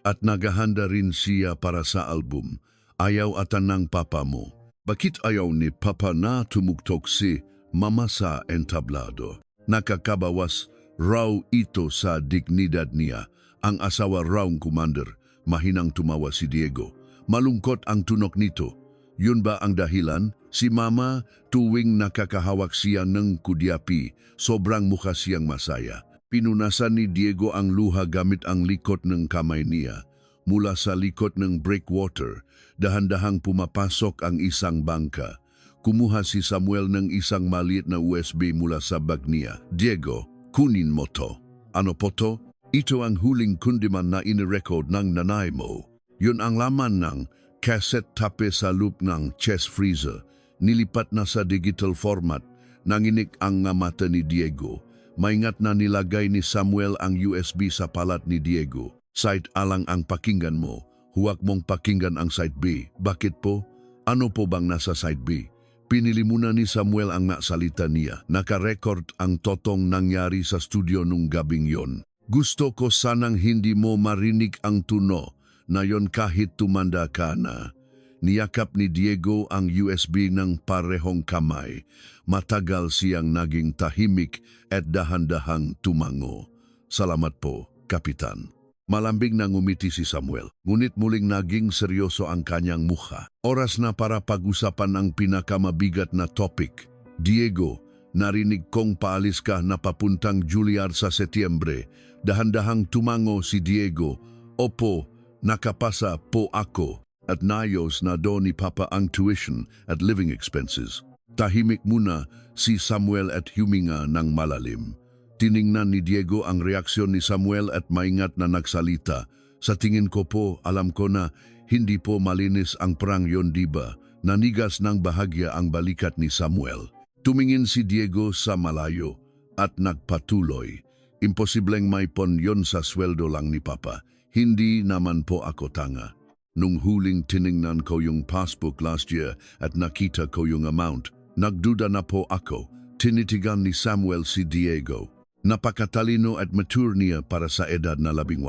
At naghahanda rin siya para sa album. Ayaw atan ng papa mo. Bakit ayaw ni Papa na tumuktok si Mama sa entablado? Nakakabawas raw ito sa dignidad niya. Ang asawa raw commander. Mahinang tumawa si Diego. Malungkot ang tunok nito. Yun ba ang dahilan? Si Mama tuwing nakakahawak siya ng kudyapi, sobrang mukha siyang masaya. Pinunasan ni Diego ang luha gamit ang likod ng kamay niya. Mula sa likod ng breakwater, dahan-dahang pumapasok ang isang bangka. Kumuha si Samuel ng isang maliit na USB mula sa bag niya. Diego, kunin mo to. Ano po to? Ito ang huling kundiman na inirecord ng nanay mo. Yun ang laman ng cassette tape sa loop ng chest freezer. Nilipat na sa digital format. Nanginig ang mata ni Diego. Maingat na nilagay ni Samuel ang USB sa palat ni Diego. Side A lang ang pakinggan mo. Huwag mong pakinggan ang side B. Bakit po? Ano po bang nasa side B? Pinili muna ni Samuel ang nasalita niya. Nakarecord ang totong nangyari sa studio nung gabing yon. Gusto ko sanang hindi mo marinig ang tuno na yon kahit tumanda ka na. Niyakap ni Diego ang USB ng parehong kamay. Matagal siyang naging tahimik at dahan-dahang tumango. Salamat po, Kapitan. Malambing na ngumiti si Samuel, ngunit muling naging seryoso ang kanyang mukha. Oras na para pag-usapan ang pinakamabigat na topic. Diego, narinig kong paalis ka na papuntang Juilliard sa Setyembre. Dahan-dahang tumango si Diego. Opo, nakapasa po ako. At nayos na doon ni Papa ang tuition at living expenses. Tahimik muna si Samuel at huminga ng malalim. Tiningnan ni Diego ang reaksyon ni Samuel at maingat na nagsalita. Sa tingin ko po, alam ko na hindi po malinis ang perang yon, diba? Nanigas ng bahagya ang balikat ni Samuel. Tumingin si Diego sa malayo at nagpatuloy. Imposibleng may pon yon sa sweldo lang ni Papa. Hindi naman po ako tanga. Nung huling tiningnan ko yung passbook last year at nakita ko yung amount, nagduda na po ako. Tinitigan ni Samuel si Diego. Napakatalino at mature niya para sa edad na 18.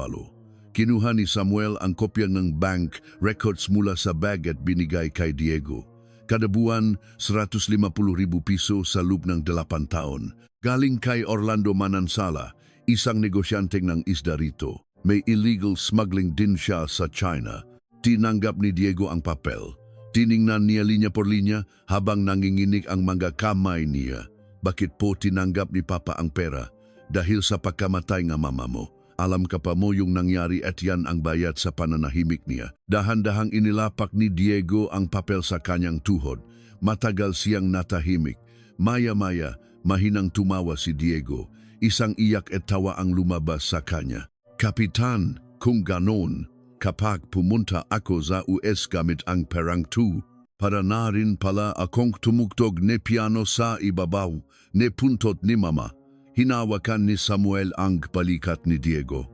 Kinuha ni Samuel ang kopya ng bank records mula sa bag at binigay kay Diego. Kada buwan, 150,000 piso sa loob ng 8 taon. Galing kay Orlando Manansala, isang negosyanteng ng isda rito. May illegal smuggling din siya sa China. Tinanggap ni Diego ang papel. Tiningnan niya linya por linya habang nanginginig ang mga kamay niya. Bakit po tinanggap ni Papa ang pera? Dahil sa pagkamatay ng mama mo. Alam ka pa mo yung nangyari at yan ang bayad sa pananahimik niya. Dahan-dahang inilapak ni Diego ang papel sa kanyang tuhod. Matagal siyang natahimik. Maya-maya, mahinang tumawa si Diego. Isang iyak at tawa ang lumabas sa kanya. Kapitan, kung ganon, kapag pumunta ako sa US gamit ang perang 2, para na rin pala akong tumugtog ni piano sa ibabaw ni puntot ni mama. Hinawakan ni Samuel ang balikat ni Diego.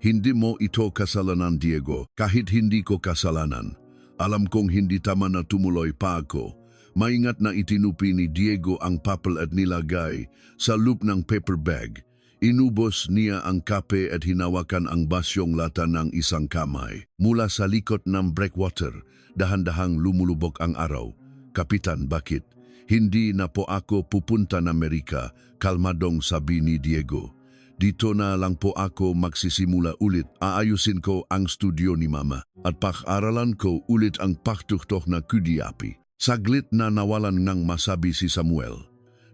Hindi mo ito kasalanan, Diego, kahit hindi ko kasalanan. Alam kong hindi tama na tumuloy pa ako. Maingat na itinupi ni Diego ang papel at nilagay sa loop ng paper bag. Inubos niya ang kape at hinawakan ang basyong lata ng isang kamay. Mula sa likod ng breakwater, dahan-dahang lumulubog ang araw. Kapitan, bakit? Hindi na po ako pupunta ng Amerika, kalmadong sabi ni Diego. Dito na lang po ako magsisimula ulit. Aayusin ko ang studio ni Mama at pak-aralan ko ulit ang paktuhtok na kudiapi. Saglit na nawalan ngang masabi si Samuel.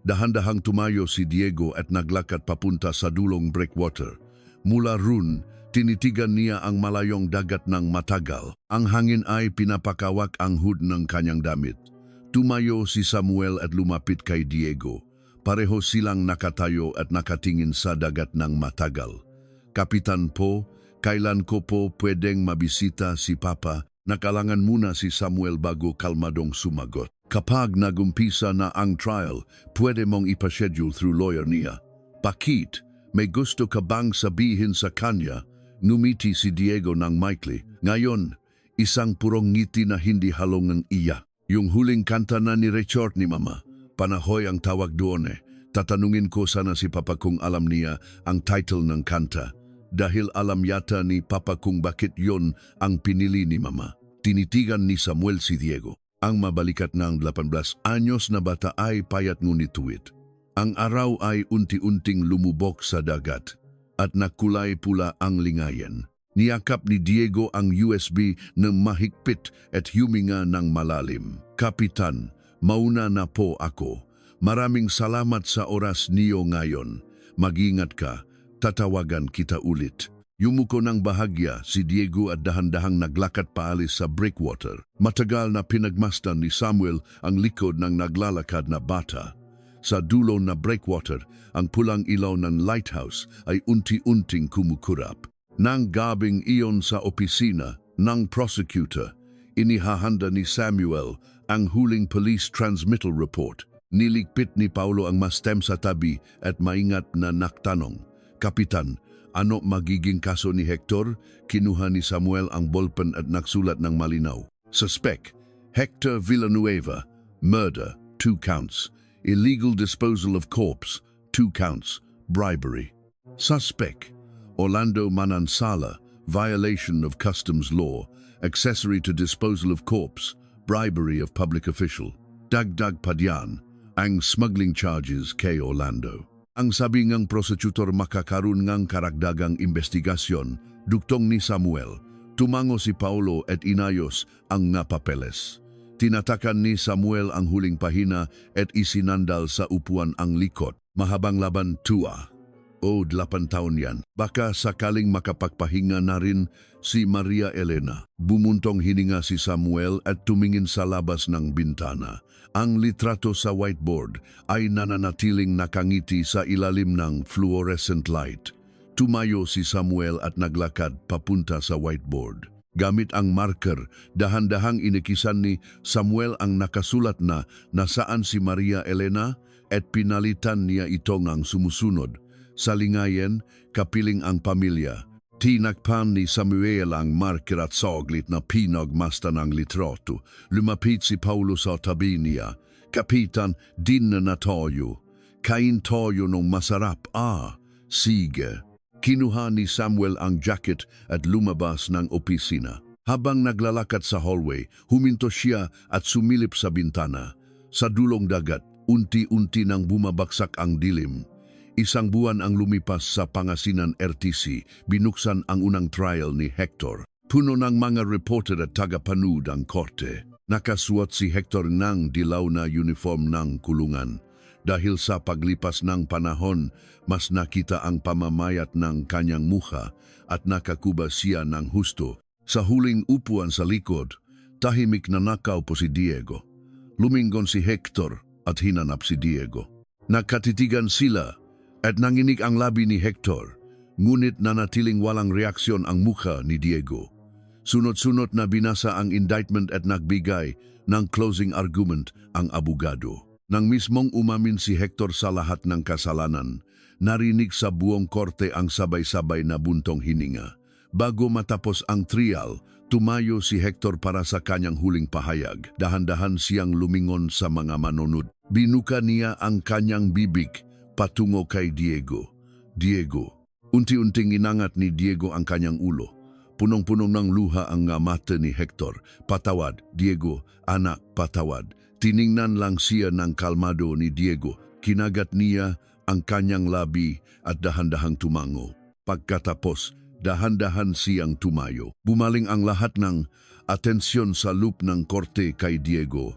Dahan-dahang tumayo si Diego at naglakad papunta sa dulong breakwater. Mula roon, tinitigan niya ang malayong dagat ng matagal. Ang hangin ay pinapakawak ang hood ng kanyang damit. Tumayo si Samuel at lumapit kay Diego. Pareho silang nakatayo at nakatingin sa dagat ng matagal. Kapitan po, kailan ko po pwedeng mabisita si Papa? Nakalangan muna si Samuel bago kalmadong sumagot. Kapag nagumpisa na ang trial, pwede mong ipaschedule through lawyer niya. Bakit? May gusto ka bang sabihin sa kanya? Ngumiti si Diego ng maikli. Ngayon, isang purong ngiti na hindi halong ng iya. Yung huling kanta na ni Richard ni Mama, Panahoy ang tawag doon eh. Tatanungin ko sana si Papa kung alam niya ang title ng kanta. Dahil alam yata ni Papa kung bakit yon ang pinili ni Mama. Tinitigan ni Samuel si Diego. Ang mabalikat ng 18 anyos na bata ay payat ngunit tuwid. Ang araw ay unti-unting lumubog sa dagat at nakulay pula ang lingayen. Niyakap ni Diego ang USB ng mahigpit at huminga ng malalim. Kapitan, mauna na po ako. Maraming salamat sa oras niyo ngayon. Mag-ingat ka, tatawagan kita ulit. Yumuko ng bahagya si Diego at dahan-dahang naglakad paalis sa breakwater. Matagal na pinagmasdan ni Samuel ang likod ng naglalakad na bata. Sa dulo na breakwater, ang pulang ilaw ng lighthouse ay unti-unting kumukurap. Nang gabing iyon sa opisina ng prosecutor, inihahanda ni Samuel ang huling police transmittal report. Niligpit ni Paulo ang mastem sa tabi at maingat na naktanong, Kapitan, ano magiging kaso ni Hector? Kinuha ni Samuel ang ballpen at nagsulat ng malinaw. Suspect, Hector Villanueva, murder, 2 counts. Illegal disposal of corpse, 2 counts. Bribery. Suspect, Orlando Manansala, violation of customs law, accessory to disposal of corpse, bribery of public official. Dagdag Padyan, ang smuggling charges kay Orlando. Ang sabi ngang prosecutor makakaroon ngang karagdagang investigasyon, duktong ni Samuel, tumango si Paulo at inayos ang nga papeles. Tinatakan ni Samuel ang huling pahina at isinandal sa upuan ang likod. Mahabang laban tua. O 8 taon yan. Baka sakaling makapagpahinga na rin si Maria Elena. Bumuntong hininga si Samuel at tumingin sa labas ng bintana. Ang litrato sa whiteboard ay nananatiling nakangiti sa ilalim ng fluorescent light. Tumayo si Samuel at naglakad papunta sa whiteboard. Gamit ang marker, dahan-dahang inikisan ni Samuel ang nakasulat na nasaan si Maria Elena at pinalitan niya ito ng sumusunod. Sa lingayen, kapiling ang pamilya. Tinakpan ni Samuel ang marker at saglit na pinagmasdan ang litrato. Lumapit si Paulo sa tabi niya. Kapitan, din na tayo. Kain tayo ng masarap. Sige. Kinuha ni Samuel ang jacket at lumabas ng opisina. Habang naglalakad sa hallway, huminto siya at sumilip sa bintana. Sa dulong dagat, unti-unti nang bumabagsak ang dilim. 1 buwan ang lumipas sa Pangasinan RTC, binuksan ang unang trial ni Hector. Puno ng mga reporter at tagapanood ang korte. Nakasuot si Hector ng dilaw na uniform ng kulungan. Dahil sa paglipas ng panahon, mas nakita ang pamamayat ng kanyang mukha at nakakuba siya ng husto. Sa huling upuan sa likod, tahimik na nakaupo si Diego. Lumingon si Hector at hinanap si Diego. Nakatitigan sila at nanginig ang labi ni Hector, ngunit nanatiling walang reaksyon ang mukha ni Diego. Sunod-sunod na binasa ang indictment at nagbigay ng closing argument ang abogado. Nang mismong umamin si Hector sa lahat ng kasalanan, narinig sa buong korte ang sabay-sabay na buntong hininga. Bago matapos ang trial, tumayo si Hector para sa kanyang huling pahayag. Dahan-dahan siyang lumingon sa mga manonood. Binuka niya ang kanyang bibig patungo kay Diego. Diego. Unti-unting inangat ni Diego ang kanyang ulo. Punong-punong ng luha ang mata ni Hector. Patawad, Diego, anak, patawad. Tiningnan lang siya ng kalmado ni Diego. Kinagat niya ang kanyang labi at dahan-dahang tumango. Pagkatapos, dahan-dahan siyang tumayo. Bumaling ang lahat ng atensyon sa loop ng korte kay Diego.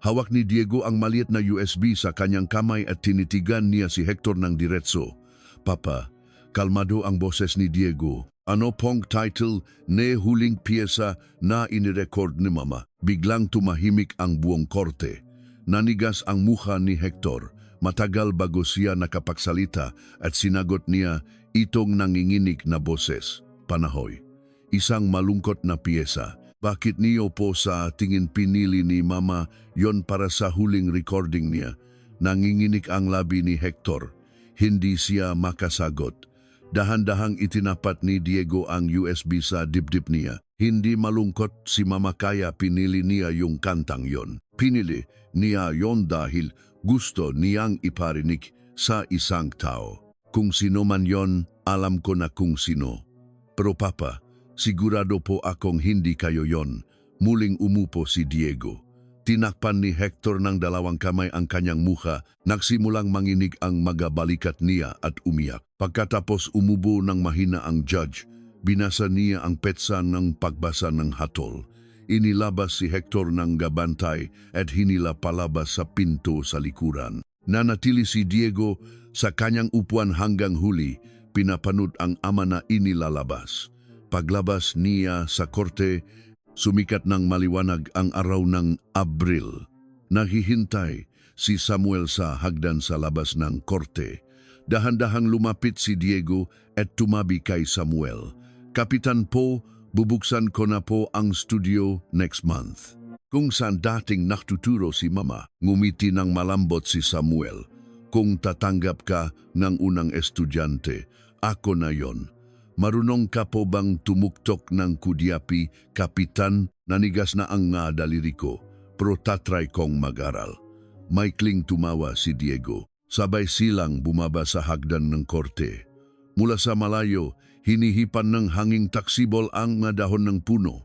Hawak ni Diego ang maliit na USB sa kanyang kamay at tinitigan niya si Hector ng diretso. Papa, kalmado ang boses ni Diego. Ano pong title ne huling piyesa na inirecord ni Mama? Biglang tumahimik ang buong korte. Nanigas ang mukha ni Hector. Matagal bago siya nakapagsalita at sinagot niya itong nanginginig na boses. Panahoy, isang malungkot na piyesa. Bakit niyo po sa tingin pinili ni Mama yon para sa huling recording niya? Nanginginig ang labi ni Hector. Hindi siya makasagot. Dahan-dahang itinapat ni Diego ang USB sa dibdib niya. Hindi malungkot si Mama kaya pinili niya yung kantang yon. Pinili niya yon dahil gusto niyang iparinig sa isang tao. Kung sino man yon, alam ko na kung sino. Pero Papa, sigurado po akong hindi kayo yon. Muling umupo si Diego. Tinakpan ni Hector ng dalawang kamay ang kanyang mukha, nagsimulang manginig ang magabalikat niya at umiyak. Pagkatapos umubo ng mahina ang judge, binasa niya ang petsa ng pagbasa ng hatol. Inilabas si Hector ng gabantay at hinila palabas sa pinto sa likuran. Nanatili si Diego sa kanyang upuan hanggang huli, pinapanood ang ama na inilalabas. Paglabas niya sa korte, sumikat ng maliwanag ang araw ng Abril. Naghihintay si Samuel sa hagdan sa labas ng korte. Dahan-dahang lumapit si Diego at tumabi kay Samuel. Kapitan po, bubuksan ko na po ang studio next month. Kung saan dating nakuturo si Mama, ngumiti ng malambot si Samuel. Kung tatanggap ka ng unang estudyante, ako na yon. Marunong ka po bang tumuktok ng kudyapi, Kapitan? Nanigas na ang nga daliri ko, pero tatry kong mag-aral. Maikling tumawa si Diego. Sabay silang bumaba sa hagdan ng korte. Mula sa malayo, hinihipan ng hanging taksibol ang mga dahon ng puno.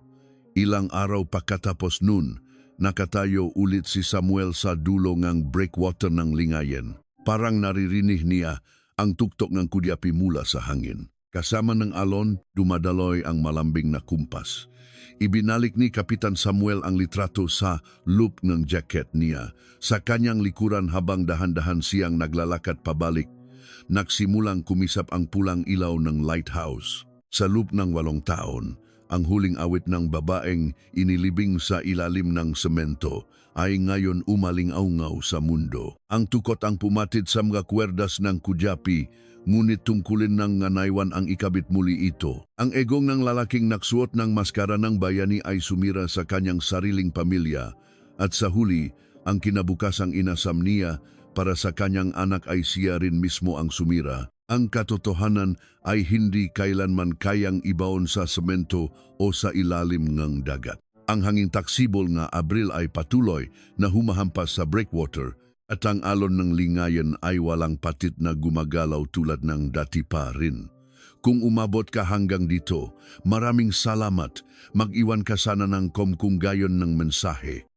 Ilang araw pagkatapos nun, nakatayo ulit si Samuel sa dulo ng breakwater ng lingayen. Parang naririnig niya ang tuktok ng kudyapi mula sa hangin. Kasama ng alon, dumadaloy ang malambing na kumpas. Ibinalik ni Kapitan Samuel ang litrato sa loop ng jacket niya. Sa kanyang likuran habang dahan-dahan siyang naglalakad pabalik, nagsimulang kumisap ang pulang ilaw ng lighthouse. Sa loop ng 8 taon, ang huling awit ng babaeng inilibing sa ilalim ng semento ay ngayon umaling-aungaw sa mundo. Ang tukot ang pumatid sa mga kwerdas ng kudyapi, ngunit tungkulin ng nganaywan ang ikabit muli ito. Ang egong ng lalaking naksuot ng maskara ng bayani ay sumira sa kanyang sariling pamilya at sa huli, ang kinabukasang inasam niya para sa kanyang anak ay siya rin mismo ang sumira. Ang katotohanan ay hindi kailanman kayang ibaon sa semento o sa ilalim ng dagat. Ang hanging taksibol nga Abril ay patuloy na humahampas sa breakwater at ang alon ng lingayen ay walang patit na gumagalaw tulad ng dati pa rin. Kung umabot ka hanggang dito, maraming salamat. Mag-iwan ka sana ng komkunggayon ng mensahe.